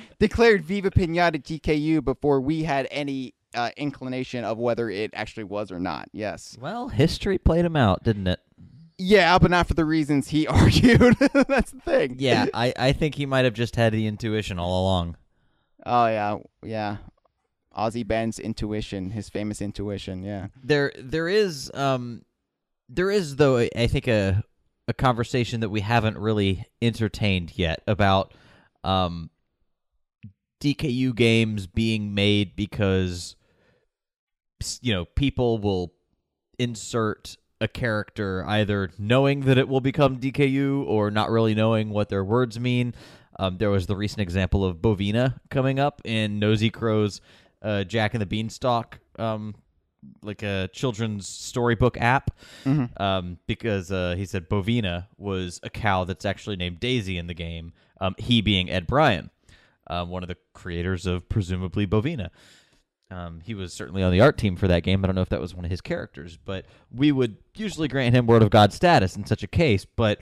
Viva Pinata DKU before we had any inclination of whether it actually was or not. Yes. Well, history played him out, didn't it? Yeah, but not for the reasons he argued. That's the thing. Yeah, I think he might have just had the intuition all along. Oh, yeah. Aussie Ben's intuition, his famous intuition, yeah. There is though, I think a conversation that we haven't really entertained yet about DKU games being made because people will insert a character either knowing that it will become DKU or not really knowing what their words mean. There was the recent example of Bovina coming up in Nosy Crow's Jack and the Beanstalk, like a children's storybook app, because he said Bovina was a cow that's actually named Daisy in the game, he being Ed Bryan, one of the creators of presumably Bovina. He was certainly on the art team for that game. I don't know if that was one of his characters, but we would usually grant him Word of God status in such a case, but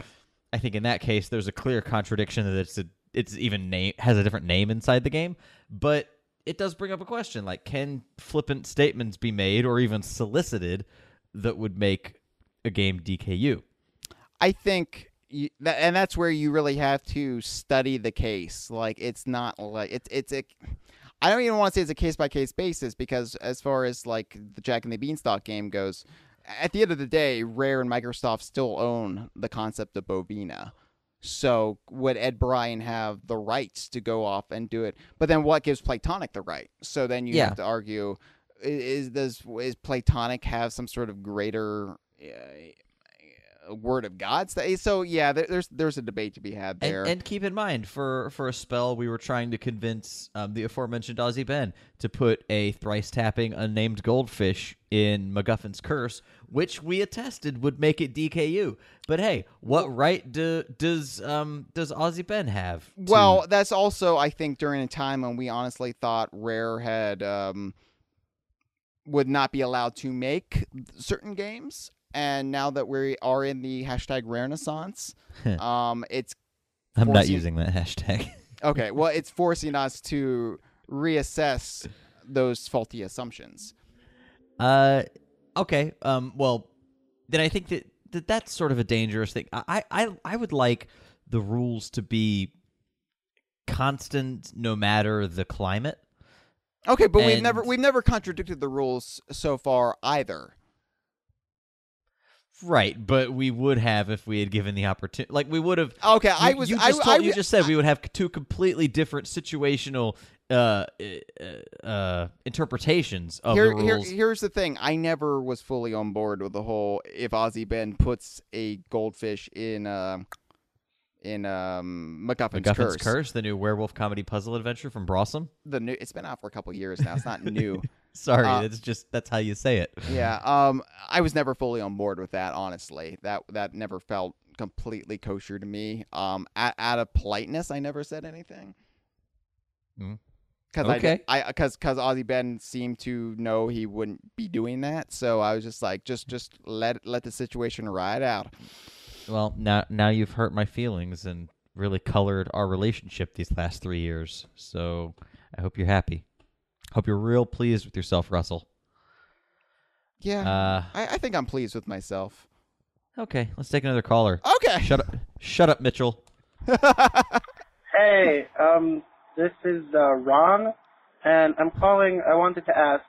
I think in that case there's a clear contradiction that it's even has a different name inside the game, but it does bring up a question, like, can flippant statements be made or even solicited that would make a game DKU? I think, and that's where you really have to study the case. Like, it's not like, I don't even want to say it's a case-by-case basis, because as far as, like, the Jack and the Beanstalk game goes, at the end of the day, Rare and Microsoft still own the concept of Bovina. So would Ed Bryan have the rights to go off and do it? But then what gives Playtonic the right? So then you have to argue, is Playtonic have some sort of greater word of God? So yeah, there's a debate to be had there. And keep in mind, for a spell, we were trying to convince the aforementioned Aussie Ben to put a thrice-tapping unnamed goldfish in MacGuffin's Curse, which we attested would make it DKU. But hey, what right does Aussie Ben have? Well, that's also, I think, during a time when we honestly thought Rare had would not be allowed to make certain games. And now that we are in the hashtag Renaissance, it's I'm not using that hashtag. Okay, well, it's forcing us to reassess those faulty assumptions. Okay. Well, then I think that's sort of a dangerous thing. I would like the rules to be constant no matter the climate. Okay, but we've never contradicted the rules so far either. Right, but we would have if we had given the opportunity. Like, we would have. Okay, you just said we would have two completely different situational interpretations of the rules. Here's the thing: I never was fully on board with the whole if Aussie Ben puts a goldfish in MacGuffin's Curse, the new werewolf comedy puzzle adventure from Brawsome. It's been out for a couple years now. It's not new. Sorry, that's how you say it. Yeah. I was never fully on board with that. Honestly, that never felt completely kosher to me. Out of politeness, I never said anything. Because because Ozzy Ben seemed to know he wouldn't be doing that, so I was just like, just let the situation ride out. Well, now you've hurt my feelings and really colored our relationship these last 3 years. So I hope you're happy. Hope you're real pleased with yourself, Russell. Yeah, I think I'm pleased with myself. Okay, let's take another caller. Okay. Shut up, Mitchell. Hey, this is Ron, and I'm calling. I wanted to ask.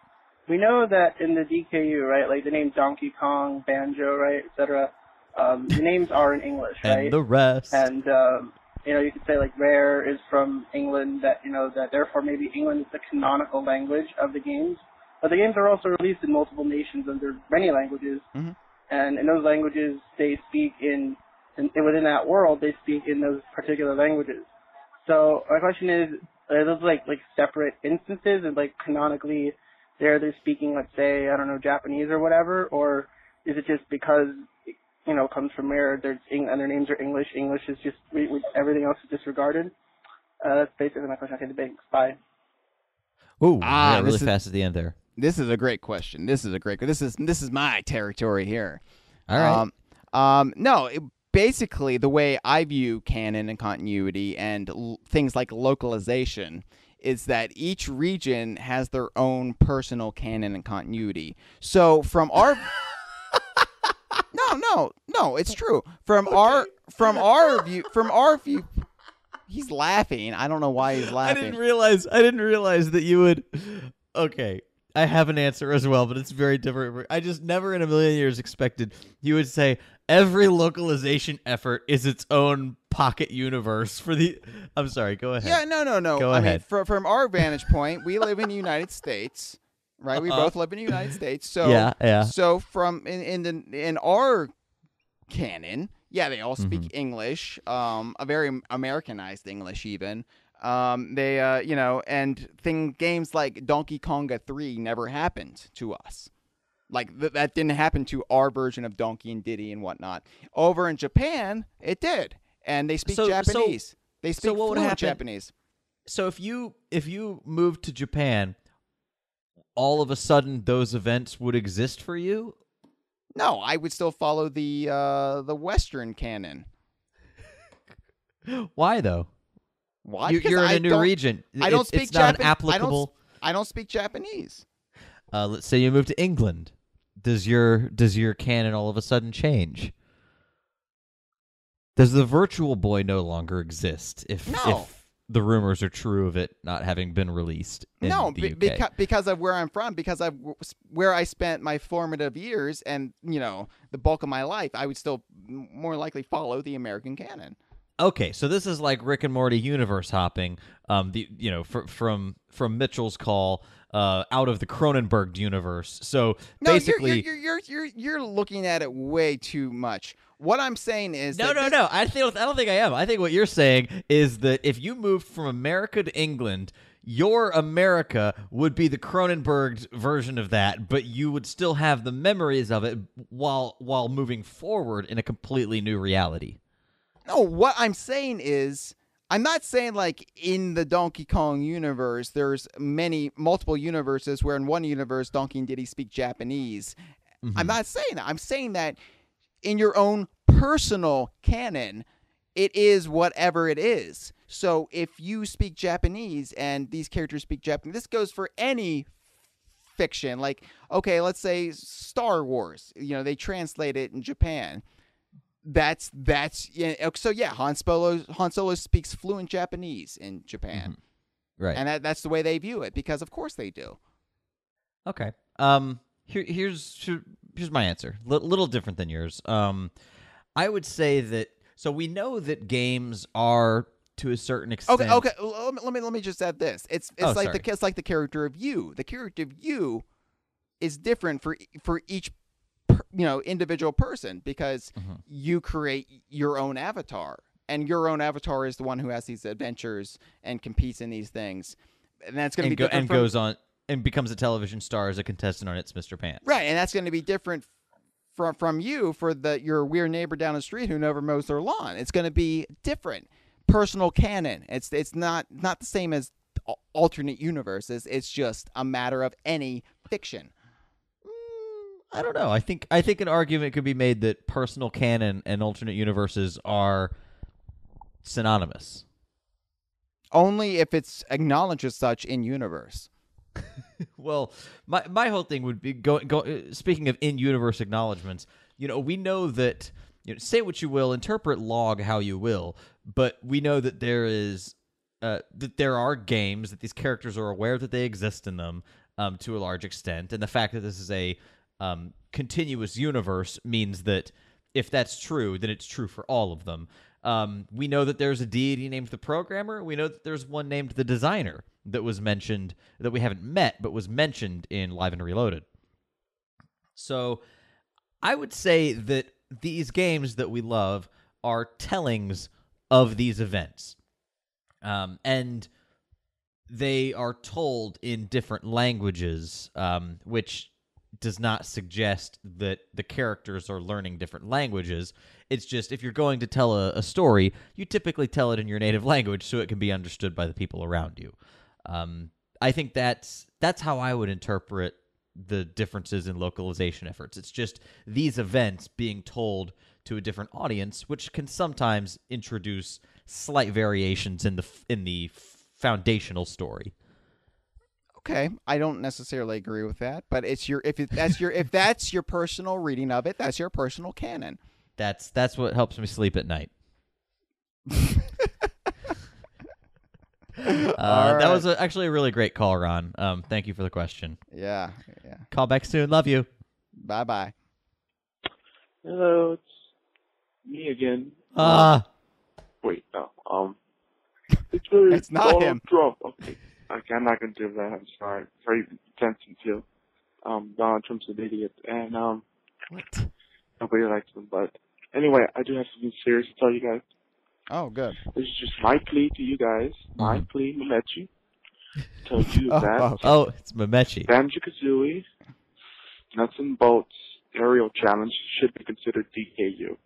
We know that in the DKU, right, like the name Donkey Kong, Banjo, right, etc. The names are in English, right? And the rest. And you could say like Rare is from England. That that therefore maybe England is the canonical language of the games. But the games are also released in multiple nations under many languages, and in those languages they speak within that world they speak in those particular languages. So my question is, are those like separate instances, and like canonically they're speaking, let's say, I don't know, Japanese or whatever, or is it just because it comes from Rare, and their names are English? English is just everything else is disregarded. That's basically my question. Okay, thanks. Bye. Ooh, really fast at the end there. This is a great question. This is my territory here. All right. No, basically the way I view canon and continuity and things like localization is that each region has their own personal canon and continuity. So from our No, it's true. From our view, he's laughing. I don't know why he's laughing. I didn't realize that you would. Okay, I have an answer as well, but it's very different. I just never in a million years expected you would say every localization effort is its own pocket universe for the. I'm sorry. Go ahead. Yeah, no. Go ahead. Mean, from our vantage point, we live in the United States, right? We both live in the United States. So yeah. So from in our canon, yeah, they all speak English, a very Americanized English even. They and games like Donkey Konga 3 never happened to us. Like that didn't happen to our version of Donkey and Diddy and whatnot. Over in Japan, it did, and they speak Japanese. They speak fluent Japanese. So if you moved to Japan, all of a sudden those events would exist for you? No, I would still follow the Western canon. Why though? Why? You're in a new region. I don't speak It's not Japanese. applicable. I don't speak Japanese. Let's say you move to England. Does your canon all of a sudden change? Does the Virtual Boy no longer exist if the rumors are true of it not having been released in the UK? Because of where I'm from, because of where I spent my formative years and, the bulk of my life, I would still more likely follow the American canon. Okay, so this is like Rick and Morty universe hopping. From Mitchell's call out of the Cronenberg universe. So basically, you're looking at it way too much. What I'm saying is no. I don't think I am. I think what you're saying is that if you moved from America to England, your America would be the Cronenberg version of that, but you would still have the memories of it while moving forward in a completely new reality. No, what I'm saying is, I'm not saying like in the Donkey Kong universe, there's multiple universes where in one universe Donkey and Diddy speak Japanese. I'm not saying that. I'm saying that in your own personal canon, it is whatever it is. So if you speak Japanese and these characters speak Japanese, this goes for any fiction. Like, okay, let's say Star Wars, they translate it in Japan. That's so yeah. Han Solo speaks fluent Japanese in Japan, right? And that's the way they view it because of course they do. Okay. Here's my answer. Little different than yours. I would say that. So we know that games are to a certain extent. Okay. Let me just add this. It's like the character of you. The character of you is different for each individual person because you create your own avatar, and your own avatar is the one who has these adventures and competes in these things, and that's going to be different goes on and becomes a television star as a contestant on It's Mr. Pants. Right, and that's going to be different from you for your weird neighbor down the street who never mows their lawn. It's going to be different. Personal canon. It's not the same as alternate universes. It's just a matter of any fiction. I don't know. I think an argument could be made that personal canon and alternate universes are synonymous. Only if it's acknowledged as such in universe. Well, my whole thing would be speaking of in-universe acknowledgments. We know that say what you will, interpret log how you will, but we know that there are games that these characters are aware that they exist in them to a large extent, and the fact that this is a continuous universe means that if that's true, then it's true for all of them. We know that there's a deity named the programmer. We know that there's one named the designer that was mentioned, that we haven't met, but was mentioned in Live and Reloaded. So I would say that these games that we love are tellings of these events. And they are told in different languages, which does not suggest that the characters are learning different languages. It's just if you're going to tell a story, you typically tell it in your native language so it can be understood by the people around you. I think that's how I would interpret the differences in localization efforts. It's just these events being told to a different audience, which can sometimes introduce slight variations in the foundational story. Okay, I don't necessarily agree with that, but if that's your personal reading of it, that's your personal canon. That's what helps me sleep at night. That was actually a really great call, Ron. Thank you for the question. Yeah. Call back soon. Love you. Bye. Hello, it's me again. Wait, no. It's very It's not Donald him. Trump. Okay, I'm not gonna do that. I'm sorry. Very sensitive. Donald Trump's an idiot, and What? nobody likes him. But anyway, I do have something serious to tell you guys. Oh, good. This is just my plea to you guys. My plea, Mamechi. Tell you that. Oh, it's Mamechi. Banjo-Kazooie, Nuts and Bolts, Aerial Challenge should be considered DKU.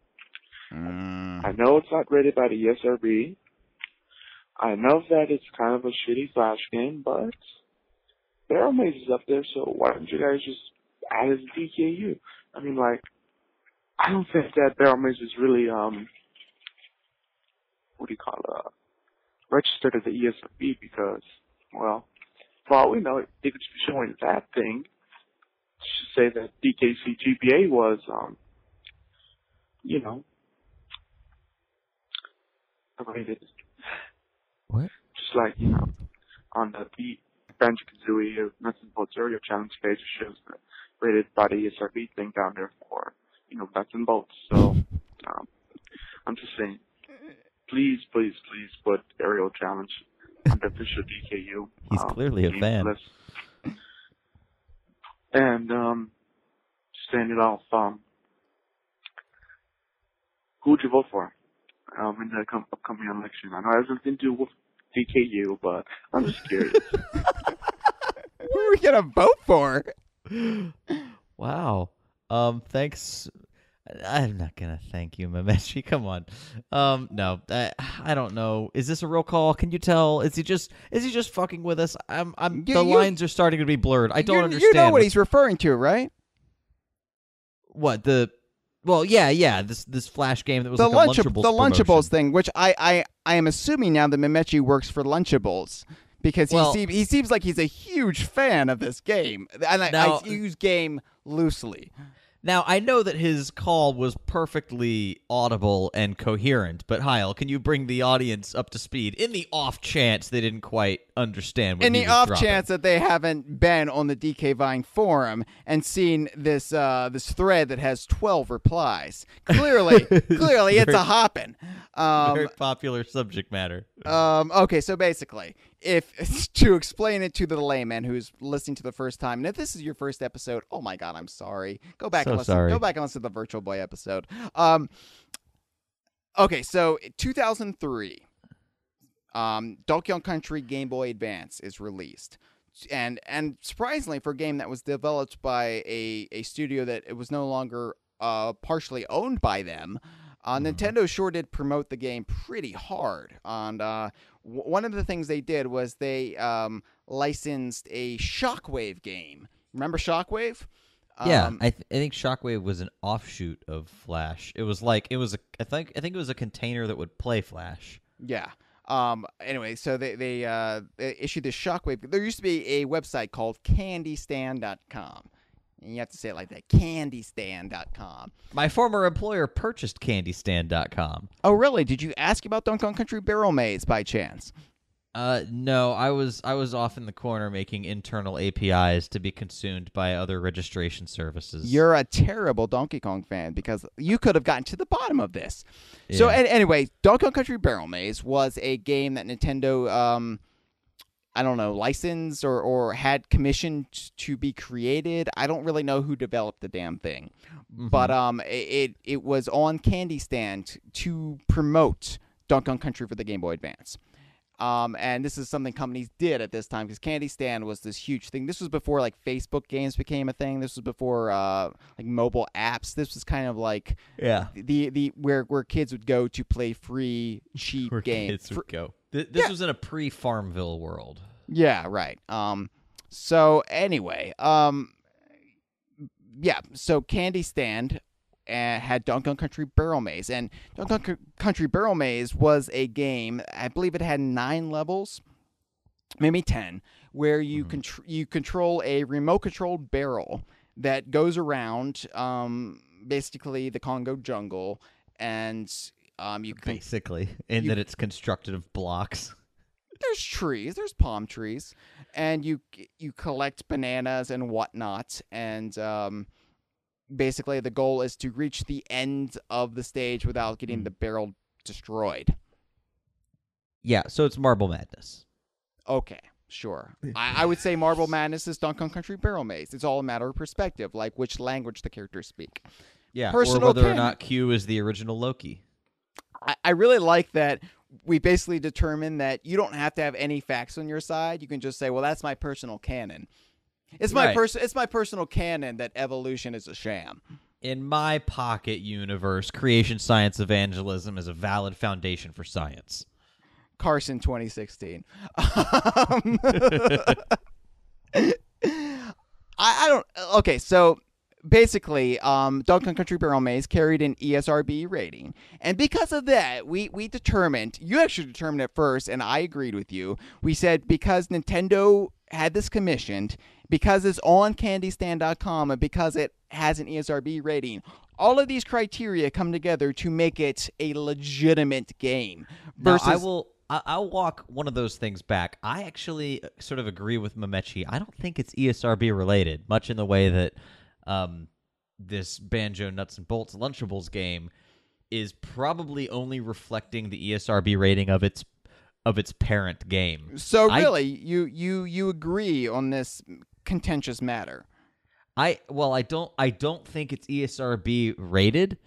I know it's not rated by the ESRB. I know that it's kind of a shitty Flash game, but Barrel Maze is up there, so why don't you guys just add it as DKU? I mean, I don't think that Barrel Maze is really, registered at the ESRB because, well, for all we know, they could be showing that thing to say that DKC GPA was, rated. What? Just like, on the Banjo-Kazooie Nuts and Bolts Aerial Challenge page, it shows the rated by the ESRB thing down there for, Nuts and Bolts. So, I'm just saying, please put Aerial Challenge on the official DKU. He's clearly a fan. List. And, just saying it off, who would you vote for? In the upcoming election. I know it has nothing to do with DKU, but I'm just curious. Who are we gonna vote for? Wow. Thanks. I'm not gonna thank you, Mamechi. Come on. No, I don't know. Is this a real call? Can you tell? Is he just fucking with us? The lines are starting to be blurred. I don't understand. You know what he's referring to, right? What Well, yeah. This Flash game that was the like a Lunchables the Lunchables promotion. thing, which I am assuming now that Mamechi works for Lunchables because he seems like he's a huge fan of this game, and I use game loosely. Now, I know that his call was perfectly audible and coherent, but Heil, can you bring the audience up to speed in the off chance they didn't quite understand what in he the was off dropping? chance that they haven't been on the DK Vine forum and seen this thread that has 12 replies. Clearly it's a hoppin'. Very popular subject matter. Okay, so basically, if to explain it to the layman who's listening to the first time, and if this is your first episode, oh my god, I'm sorry. Go back and listen. Sorry. Go back and listen to the Virtual Boy episode. Okay, so 2003, Donkey Kong Country Game Boy Advance is released. and surprisingly, for a game that was developed by a studio that it was no longer partially owned by them, Nintendo sure did promote the game pretty hard. And one of the things they did was they licensed a Shockwave game. Remember Shockwave? Yeah, I think Shockwave was an offshoot of Flash. I think it was a container that would play Flash. Yeah. Anyway, so they issued this Shockwave. There used to be a website called CandyStand.com. And you have to say it like that, CandyStand.com. My former employer purchased CandyStand.com. Oh, really? Did you ask about Donkey Kong Country Barrel Maze by chance? No, I was off in the corner making internal APIs to be consumed by other registration services. You're a terrible Donkey Kong fan because you could have gotten to the bottom of this. Yeah. So anyway, Donkey Kong Country Barrel Maze was a game that Nintendo licensed or had commissioned to be created. I don't really know who developed the damn thing. But it was on Candy Stand to promote Donkey Kong Country for the Game Boy Advance. And this is something companies did at this time because Candy Stand was this huge thing. This was before like Facebook games became a thing. This was before like mobile apps. This was kind of like the where kids would go to play free cheap games. Kids would go. This was in a pre-Farmville world. Yeah, right. So anyway, so Candy Stand had Donkey Kong Country Barrel Maze. And Donkey Kong Country Barrel Maze was a game, I believe it had 9 levels, maybe 10, where you you control a remote-controlled barrel that goes around basically the Congo jungle, and that it's constructed of blocks. There's trees, there's palm trees, and you collect bananas and whatnot, and basically the goal is to reach the end of the stage without getting the barrel destroyed. Yeah, so it's Marble Madness. Okay, sure. I would say Marble Madness is Donkey Kong Country Barrel Maze. It's all a matter of perspective, like which language the characters speak. Yeah, or whether or not Q is the original Loki. I really like that we basically determined that you don't have to have any facts on your side. You can just say, well, that's my personal canon. It's my personal canon that evolution is a sham. In my pocket universe, creation science evangelism is a valid foundation for science. Carson 2016. I don't. Okay, so basically, Donkey Kong Country Barrel Maze carried an ESRB rating, and because of that, we determined. You actually determined it first, and I agreed with you. We said because Nintendo had this commissioned, because it's on CandyStand.com, and because it has an ESRB rating, all of these criteria come together to make it a legitimate game. Versus, now, I'll walk one of those things back. I actually sort of agree with Mamechi. I don't think it's ESRB related, much in the way that this Banjo Nuts and Bolts Lunchables game is probably only reflecting the ESRB rating of its parent game. So really, you agree on this contentious matter? I don't think it's ESRB rated.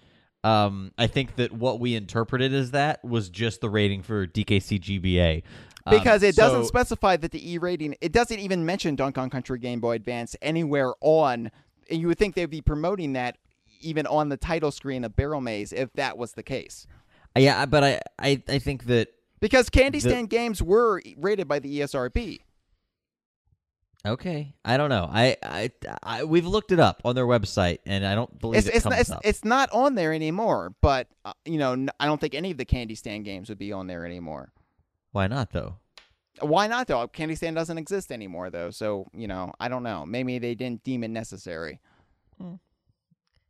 I think that what we interpreted as that was just the rating for DKC GBA. Because it doesn't specify that the E rating, it doesn't even mention Donkey Kong Country Game Boy Advance anywhere on, and you would think they'd be promoting that even on the title screen of Barrel Maze if that was the case. Yeah, but I think that... Because Candy Stand games were rated by the ESRB. Okay, I don't know. We've looked it up on their website, and I don't believe it comes up. It's not on there anymore, but I don't think any of the Candy Stand games would be on there anymore. Why not, though? Why not, though? Candy Stand doesn't exist anymore, though, so, I don't know. Maybe they didn't deem it necessary.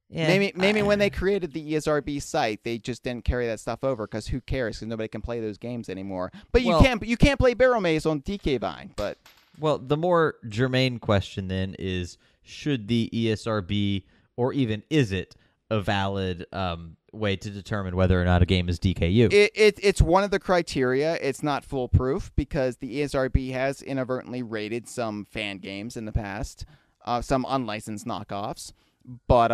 Yeah, maybe when they created the ESRB site, they just didn't carry that stuff over, because who cares, because nobody can play those games anymore. But you can't play Barrel Maze on DK Vine, but... Well, the more germane question then is, should the ESRB, or even is it, a valid way to determine whether or not a game is DKU? It's one of the criteria. It's not foolproof, because the ESRB has inadvertently rated some fan games in the past, some unlicensed knockoffs. But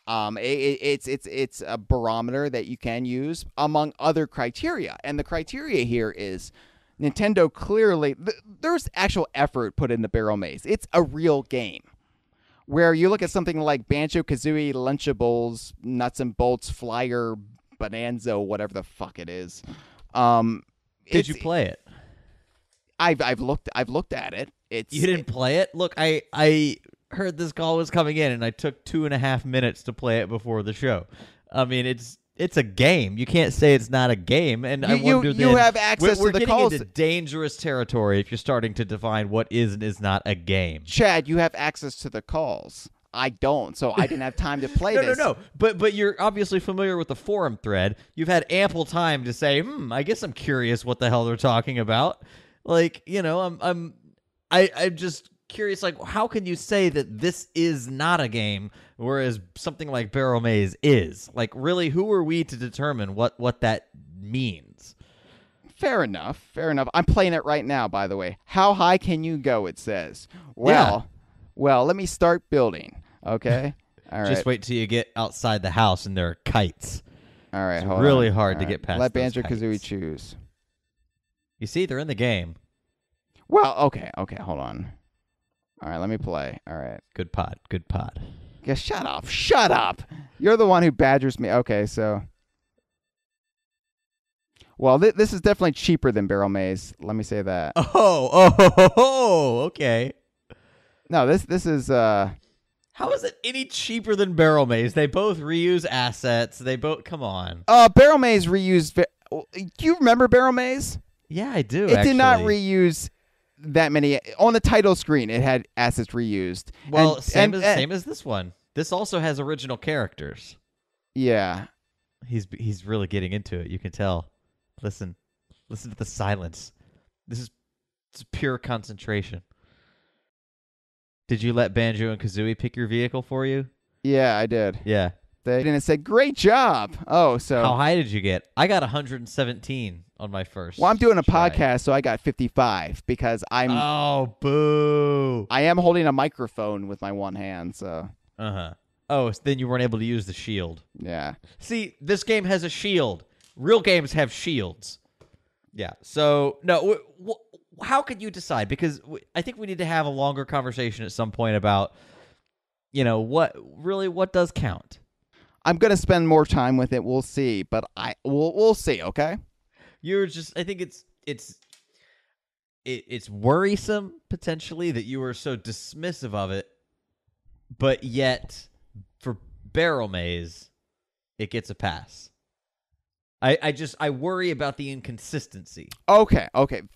it's a barometer that you can use among other criteria, and the criteria here is Nintendo clearly there's actual effort put into Barrel Maze. It's a real game. Where you look at something like Banjo-Kazooie, Lunchables, Nuts and Bolts, Flyer, Bonanza, whatever the fuck it is. Did you play it? I've looked at it. You didn't play it? Look, I heard this call was coming in, and I took 2.5 minutes to play it before the show. I mean, it's a game. You can't say it's not a game. And I wonder you have access we're to the getting calls. into dangerous territory if you're starting to define what is and is not a game. Chad, you have access to the calls. I don't, so I didn't have time to play this. No. But you're obviously familiar with the forum thread. You've had ample time to say, I guess I'm curious what the hell they're talking about. Like, I'm just curious, like, how can you say that this is not a game, whereas something like Barrel Maze is? Like, really, who are we to determine what that means? Fair enough. I'm playing it right now, by the way. How high can you go, it says. Well, let me start building, okay? All right. Just wait till you get outside the house and there are kites. All right, it's hold really on. hard to get past. Let those Banjo-Kazooie kites. choose. You see, they're in the game. Well, okay, hold on. All right, let me play. All right. Good pod. Yeah, shut up. You're the one who badgers me. Okay, so. Well, this is definitely cheaper than Barrel Maze. Let me say that. Oh, okay. No, this is How is it any cheaper than Barrel Maze? They both reuse assets. Come on. Barrel Maze reused. Do you remember Barrel Maze? Yeah, I do. It did not reuse that many. On the title screen, it had assets reused. Well, same as this one. This also has original characters. Yeah. He's really getting into it. You can tell. Listen to the silence. It's pure concentration. Did you let Banjo and Kazooie pick your vehicle for you? Yeah, I did. Yeah. They didn't say great job. Oh, so how high did you get? I got 117 on my first. Well, I'm doing a try. podcast, so I got 55 because I'm. Oh, boo! I am holding a microphone with my one hand, so. Oh, so then you weren't able to use the shield. Yeah. See, this game has a shield. Real games have shields. Yeah. So no, how could you decide? Because I think we need to have a longer conversation at some point about, what does count. I'm gonna spend more time with it. We'll see, but we'll see. Okay. I think it's worrisome potentially that you were so dismissive of it, but yet for Barrel Maze, it gets a pass. I worry about the inconsistency. Okay,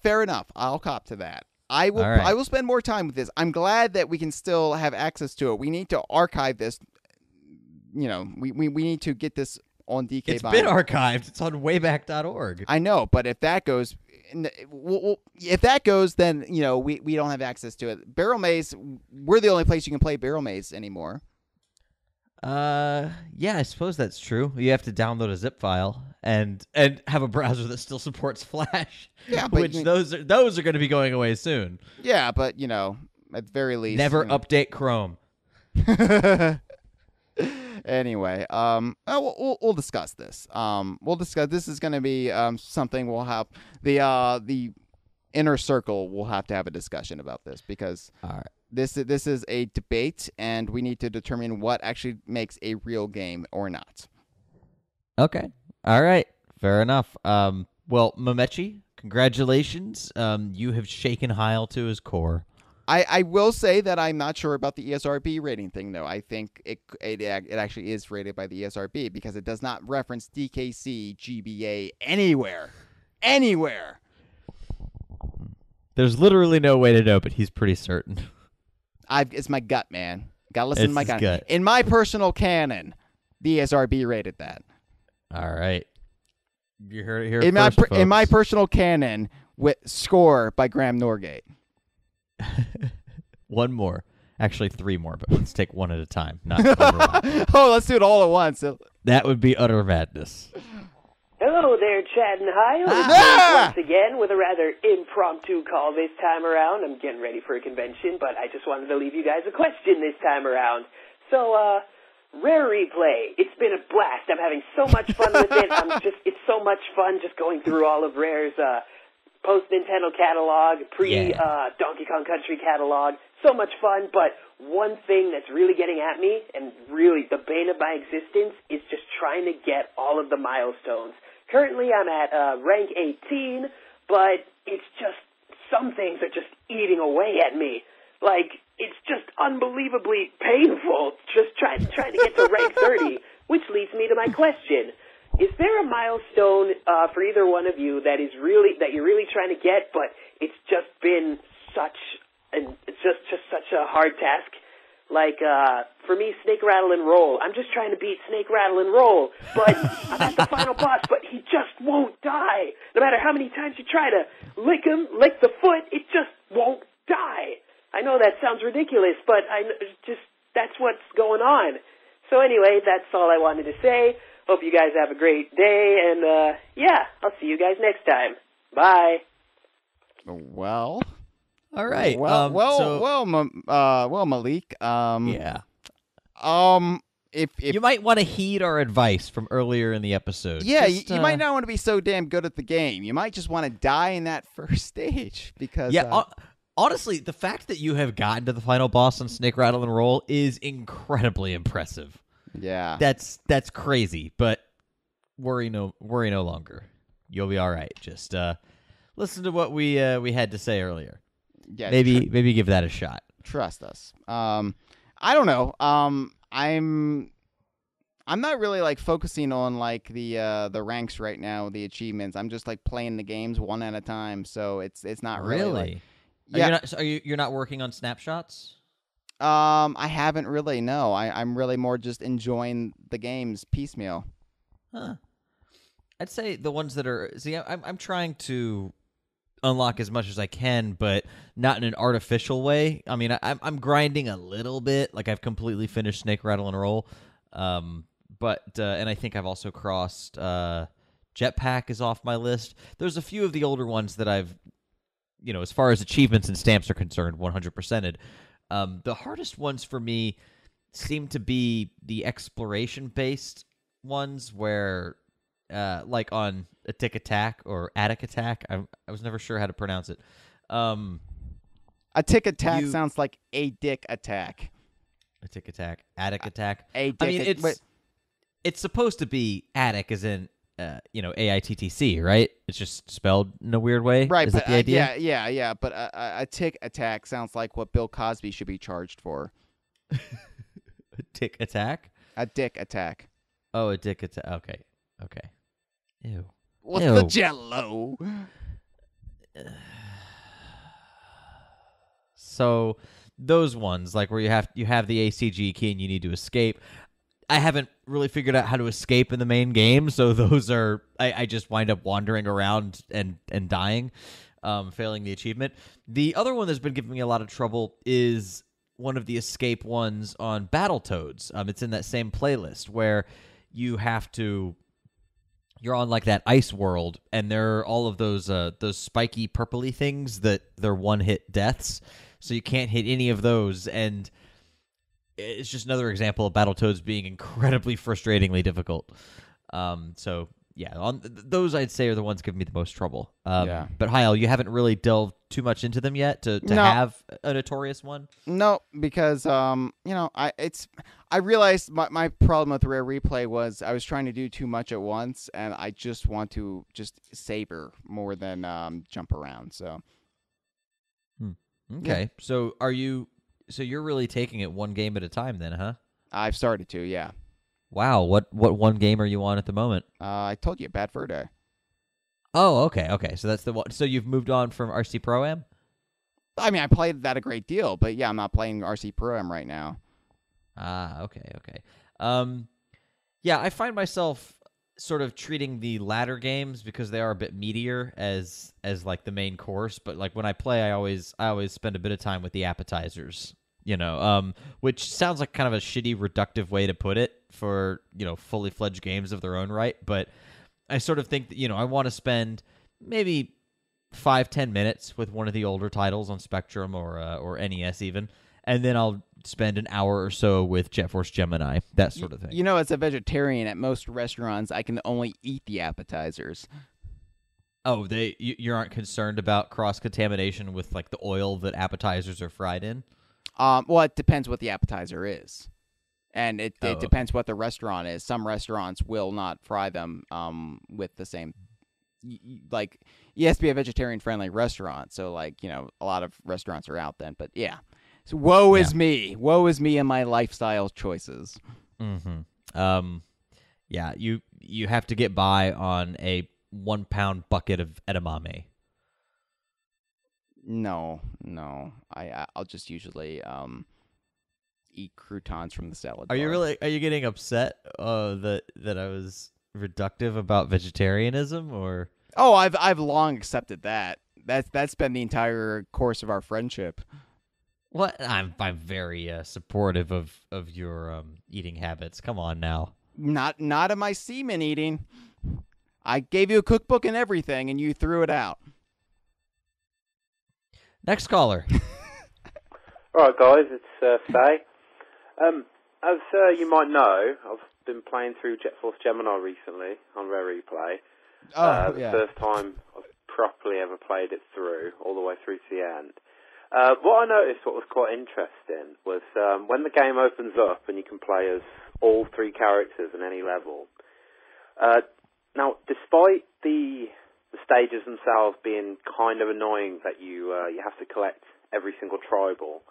fair enough. I'll cop to that. I will. All right. I will spend more time with this. I'm glad that we can still have access to it. We need to archive this. We need to get this on DK. It's been archived. It's on wayback.org. I know, but if that goes, then we don't have access to it. Barrel Maze, we're the only place you can play Barrel Maze anymore. Yeah, I suppose that's true. You have to download a zip file and have a browser that still supports Flash. Yeah, but which those are going to be going away soon. Yeah, but at the very least, never update Chrome. Anyway, we'll discuss this. We'll discuss. This is going to be something we'll have the inner circle. We'll have to have a discussion about this because all right. This is a debate, and we need to determine what actually makes a real game or not. Okay. All right. Fair enough. Well, Momechi, congratulations. You have shaken Heil to his core. I will say that I'm not sure about the ESRB rating thing, though. I think it actually is rated by the ESRB because it does not reference DKC, GBA anywhere. Anywhere. There's literally no way to know, but he's pretty certain. It's my gut, man. Gotta listen to my gut. In my personal canon, the ESRB rated that. All right. You heard it here in first, folks. In my personal canon, with score by Graham Norgate. One more. Actually, 3 more, but let's take one at a time. Not overlap. Oh, let's do it all at once. That would be utter madness. Hello there, Chad and Heil. Once again with a rather impromptu call this time around. I'm getting ready for a convention, but I just wanted to leave you guys a question this time around. So, Rare Replay. It's been a blast. I'm having so much fun with it. It's so much fun just going through all of Rare's post Nintendo catalog, pre Donkey Kong Country catalog. So much fun, but one thing that's really getting at me, and really the bane of my existence, is just trying to get all of the milestones. Currently, I'm at rank 18, but it's just, some things are just eating away at me. Like, it's just unbelievably painful just trying to get to rank 30, which leads me to my question. Is there a milestone for either one of you that you're really trying to get, but it's just been such a hard task? Like, for me, Snake, Rattle, and Roll. I'm just trying to beat Snake, Rattle, and Roll, but I'm at the final boss, but he just won't die. No matter how many times you try to lick the foot, it just won't die. I know that sounds ridiculous, but that's what's going on. So anyway, that's all I wanted to say. Hope you guys have a great day, and I'll see you guys next time. Bye. Well... All right. Well, Malik. If you might want to heed our advice from earlier in the episode. Yeah, you might not want to be so damn good at the game. You might just want to die in that first stage because. Yeah. Honestly, the fact that you have gotten to the final boss on Snake, Rattle, and Roll is incredibly impressive. Yeah. That's crazy, but worry no longer. You'll be all right. Just listen to what we had to say earlier. Yeah, maybe give that a shot. Trust us. I don't know. I'm not really like focusing on like the ranks right now, the achievements. I'm just like playing the games one at a time. So it's not really. You're not working on snapshots? I haven't really. No, I'm really more just enjoying the games piecemeal. Huh. I'd say the ones that are. See, I'm trying to unlock as much as I can, but not in an artificial way. I mean, I'm grinding a little bit. Like I've completely finished Snake, Rattle, and Roll, but and I think I've also crossed Jetpack is off my list. There's a few of the older ones that I've, as far as achievements and stamps are concerned, 100%ed. The hardest ones for me seem to be the exploration-based ones where, like on a Tick Attack or Attic Attack. I was never sure how to pronounce it. A Tick Attack sounds like a dick attack. A Tick Attack, Attic Attack. It's supposed to be Attic, as in AITTC, right? It's just spelled in a weird way. Right, Is but that the idea? yeah. But a Tick Attack sounds like what Bill Cosby should be charged for. A Tick Attack. A dick attack. Oh, a dick attack. Okay. Ew. What's the Jello? So those ones, like where you have the ACG key and you need to escape. I haven't really figured out how to escape in the main game, so those are I just wind up wandering around and dying, failing the achievement. The other one that's been giving me a lot of trouble is one of the escape ones on Battletoads. It's in that same playlist where you're on like that ice world, and there are all of those spiky purpley things that they're one-hit deaths, so you can't hit any of those, and it's just another example of Battletoads being incredibly frustratingly difficult. So yeah, those I'd say are the ones giving me the most trouble. Yeah. But Hyle, you haven't really delved too much into them yet to have a notorious one? No, because I realized my problem with Rare Replay was I was trying to do too much at once, and I just want to just savor more than jump around. So. Okay. Yeah. So you're really taking it one game at a time then, huh? I've started to, yeah. Wow. What one game are you on at the moment? I told you, Bad Fur Day. Oh, okay. So that's the one. So you've moved on from RC Pro-Am? I mean, I played that a great deal, but yeah, I'm not playing RC Pro-Am right now. Okay. Yeah, I find myself sort of treating the latter games, because they are a bit meatier, as like the main course, but like when I play, I always spend a bit of time with the appetizers, which sounds like kind of a shitty reductive way to put it for, fully fledged games of their own right, but I sort of think that, I want to spend maybe 5-10 minutes with one of the older titles on Spectrum or NES even, and then I'll spend an hour or so with Jet Force Gemini, that sort of thing. As a vegetarian, at most restaurants, I can only eat the appetizers. Oh, you aren't concerned about cross contamination with like the oil that appetizers are fried in? Well, it depends what the appetizer is, and it Oh, depends what the restaurant is. Some restaurants will not fry them with the same. Like, it has to be a vegetarian friendly restaurant, so like a lot of restaurants are out then. But yeah, so woe is me and my lifestyle choices. Mm-hmm. Yeah, you have to get by on a 1 pound bucket of edamame. No, I'll just usually eat croutons from the salad bar. Are you getting upset that I was reductive about vegetarianism, or? Oh, I've long accepted that. That's been the entire course of our friendship. What? I'm very supportive of your eating habits. Come on now. Not of my semen eating. I gave you a cookbook and everything, and you threw it out. Next caller. All right, guys, it's Faye. As you might know, I've been playing through Jet Force Gemini recently on Rare Replay. The first time I've properly ever played it through, all the way through to the end. What I noticed, what was quite interesting, was when the game opens up and you can play as all three characters in any level. Now, despite the stages themselves being kind of annoying, that you have to collect every single tribal,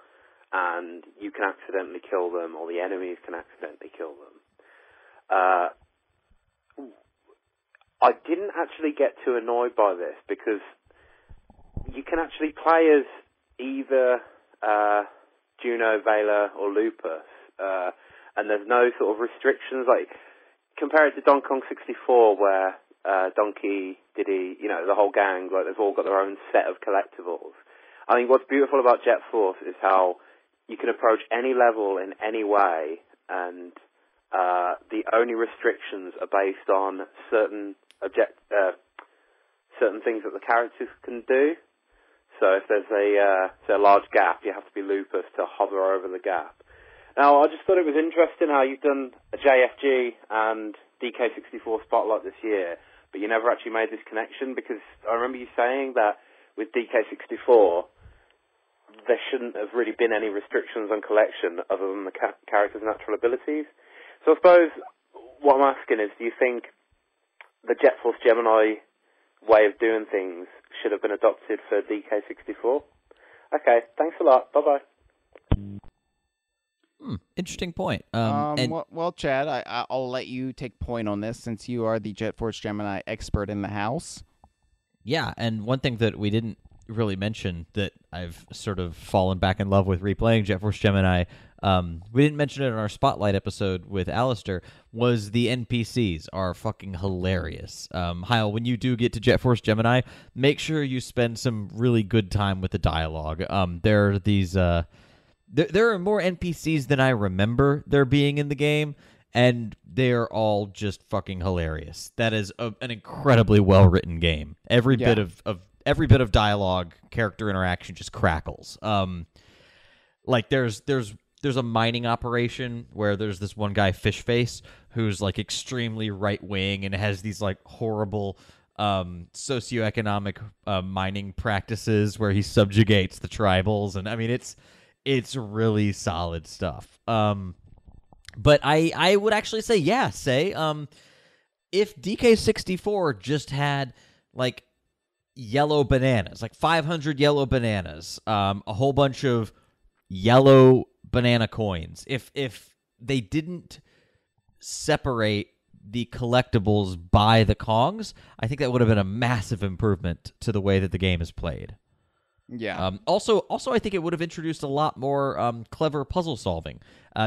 and you can accidentally kill them, or the enemies can accidentally kill them. I didn't actually get too annoyed by this, because you can actually play as either Juno, Vela, or Lupus, and there's no sort of restrictions, like, compared to Donkey Kong 64, where Donkey, Diddy, the whole gang, like, they've all got their own set of collectibles. I think what's beautiful about Jet Force is how you can approach any level in any way, and the only restrictions are based on certain things that the characters can do. So if there's a large gap, you have to be Lupus to hover over the gap. Now, I just thought it was interesting how you've done a JFG and DK64 Spotlight this year, but you never actually made this connection, because I remember you saying that with DK64, there shouldn't have really been any restrictions on collection other than the character's natural abilities. So I suppose what I'm asking is, do you think the Jet Force Gemini way of doing things should have been adopted for DK64? Okay, thanks a lot. Bye-bye. Interesting point. Well, Chad, I'll let you take point on this, since you are the Jet Force Gemini expert in the house. Yeah, and one thing that we didn't really mention that I've sort of fallen back in love with replaying Jet Force Gemini, we didn't mention it in our Spotlight episode with Alistair, was the NPCs are fucking hilarious. Heil, when you do get to Jet Force Gemini, make sure you spend some really good time with the dialogue. There are these... There are more NPCs than I remember there being in the game, and they're all just fucking hilarious. That is an incredibly well-written game. Every bit of dialogue, character interaction just crackles. Like there's a mining operation where there's this one guy, Fishface, who's like extremely right-wing and has these like horrible socioeconomic mining practices where he subjugates the tribals, and I mean it's really solid stuff. But I would actually say, if DK64 just had, like, yellow bananas, like 500 yellow bananas, a whole bunch of yellow banana coins, if they didn't separate the collectibles by the Kongs, I think that would have been a massive improvement to the way that the game is played. Yeah. Also, I think it would have introduced a lot more clever puzzle solving.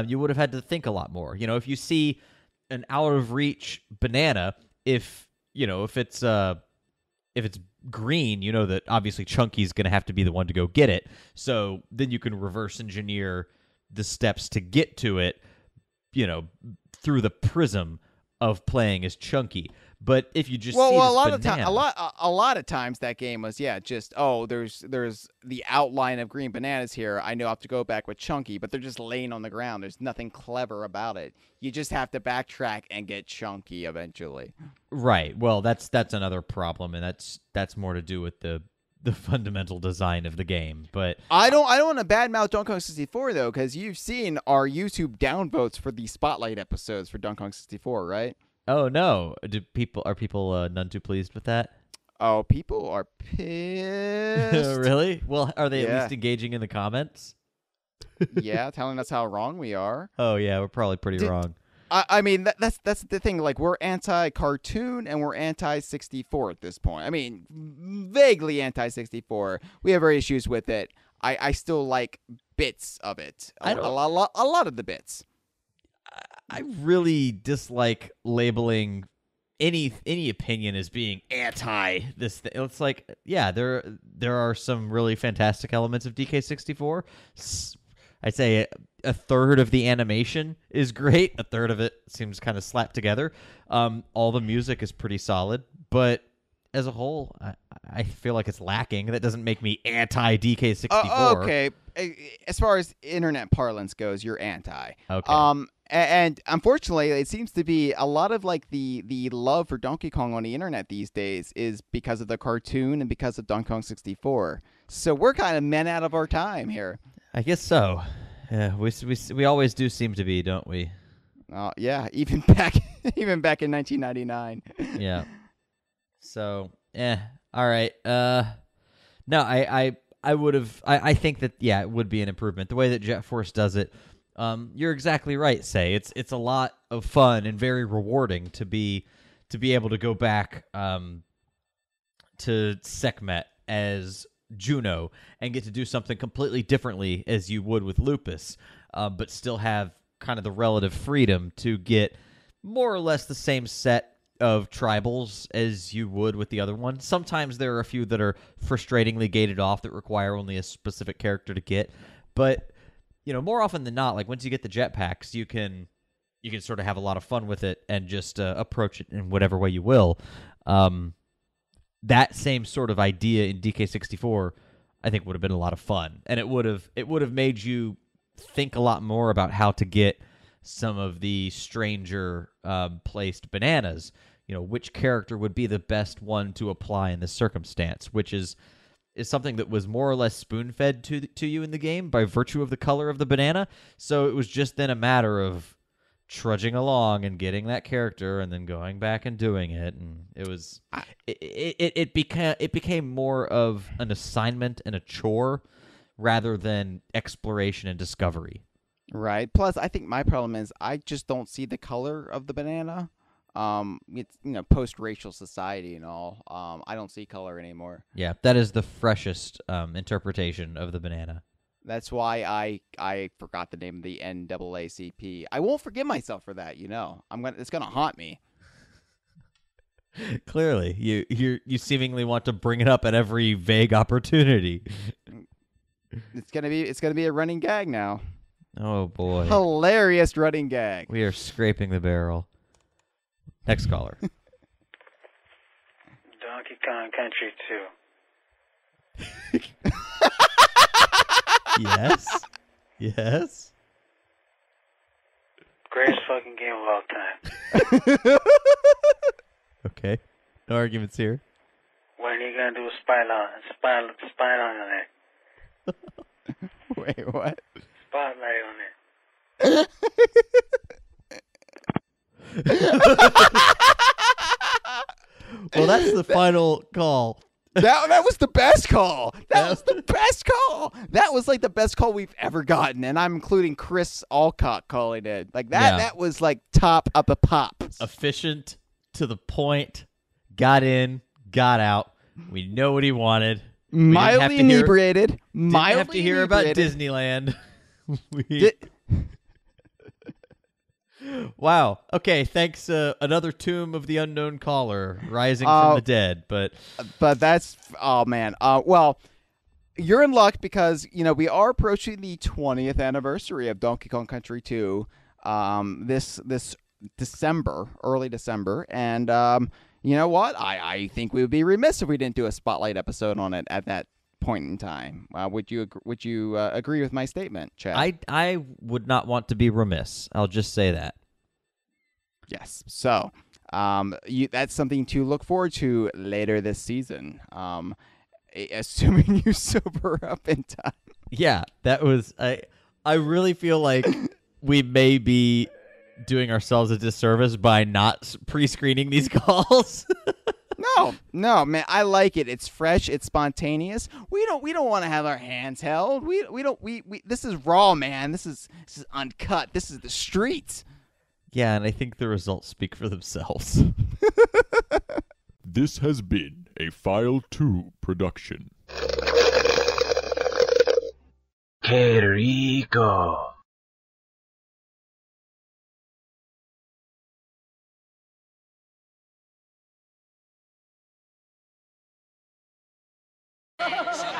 You would have had to think a lot more. If you see an out of reach banana, if it's green, you know that obviously Chunky's going to have to be the one to go get it. So then you can reverse engineer the steps to get to it, through the prism of playing as Chunky. But if you just well, see well, a this lot of banana, a lot of times that game was just there's the outline of green bananas here. I know I have to go back with Chunky, but they're just laying on the ground. There's nothing clever about it. You just have to backtrack and get Chunky eventually. right? Well, that's another problem, and that's more to do with the fundamental design of the game. But I don't want to badmouth Donkey Kong 64 though, because you've seen our YouTube downvotes for the Spotlight episodes for Donkey Kong 64, right? oh no, are people none too pleased with that? Oh, people are pissed. Really? Well, are they at Yeah. least engaging in the comments? Yeah, telling us how wrong we are. Oh yeah, we're probably pretty wrong. I mean, that's the thing. Like, we're anti-cartoon and we're anti-64 at this point. I mean, vaguely anti-64. We have our issues with it. I still like bits of it. A lot of the bits. I really dislike labeling any opinion as being anti this thing. It's like, yeah, there are some really fantastic elements of DK64. I'd say a third of the animation is great. A third of it seems kind of slapped together. All the music is pretty solid, but as a whole, I feel like it's lacking. That doesn't make me anti DK64. Okay, as far as internet parlance goes, you're anti. Okay. And unfortunately, it seems to be a lot of like the love for Donkey Kong on the internet these days is because of the cartoon and because of Donkey Kong 64. So we're kind of men out of our time here. I guess so. Yeah, we always do seem to be, don't we? Yeah, even back in 1999. Yeah. So, all right. No, I would have. I think that it would be an improvement. The way that Jet Force does it, you're exactly right. It's a lot of fun and very rewarding to be able to go back to Sekhmet as Juno and get to do something completely differently as you would with Lupus, but still have kind of the relative freedom to get more or less the same set of tribals as you would with the other one. Sometimes there are a few that are frustratingly gated off that require only a specific character to get, but more often than not, like once you get the jetpacks, you can sort of have a lot of fun with it and just approach it in whatever way you will. That same sort of idea in DK64, I think, would have been a lot of fun, and it would have made you think a lot more about how to get some of the stranger placed bananas. Which character would be the best one to apply in this circumstance, which is something that was more or less spoon-fed to you in the game by virtue of the color of the banana. So it was just then a matter of trudging along and getting that character and then going back and doing it, and it became more of an assignment and a chore rather than exploration and discovery. Right. Plus, I think my problem is I just don't see the color of the banana. It's post-racial society and all. I don't see color anymore. Yeah, that is the freshest interpretation of the banana. That's why I forgot the name of the NAACP. I won't forgive myself for that. It's gonna haunt me. Clearly, you seemingly want to bring it up at every vague opportunity. It's gonna be a running gag now. Oh boy! Hilarious running gag. We are scraping the barrel. Next caller. Donkey Kong Country 2. Yes. Yes. Greatest fucking game of all time. Okay. No arguments here. When are you gonna do a spotlight on it? Wait, what? Spotlight on it. Well, that's the final call. That was the best call. That was the best call. That was like the best call we've ever gotten, and I'm including Chris Alcott calling it. Like that. Yeah. That was like top of the pops. Efficient, to the point. Got in, got out. We know what he wanted. Mildly inebriated. Didn't have to hear about Disneyland. Wow. Okay. Thanks. Another Tomb of the Unknown Caller rising from the dead, but that's man. Well, you're in luck because we are approaching the 20th anniversary of Donkey Kong Country 2. This December, early December, and you know what? I think we would be remiss if we didn't do a spotlight episode on it at that point in time. Would you agree with my statement, Chad? I would not want to be remiss. I'll just say that. Yes. So, that's something to look forward to later this season. Assuming you sober up in time. Yeah, that was. I really feel like we may be doing ourselves a disservice by not pre-screening these calls. No, man. I like it. It's fresh. It's spontaneous. We don't want to have our hands held. We don't. This is raw, man. This is uncut. This is the streets. Yeah, and I think the results speak for themselves. This has been a File 2 production. Que rico. So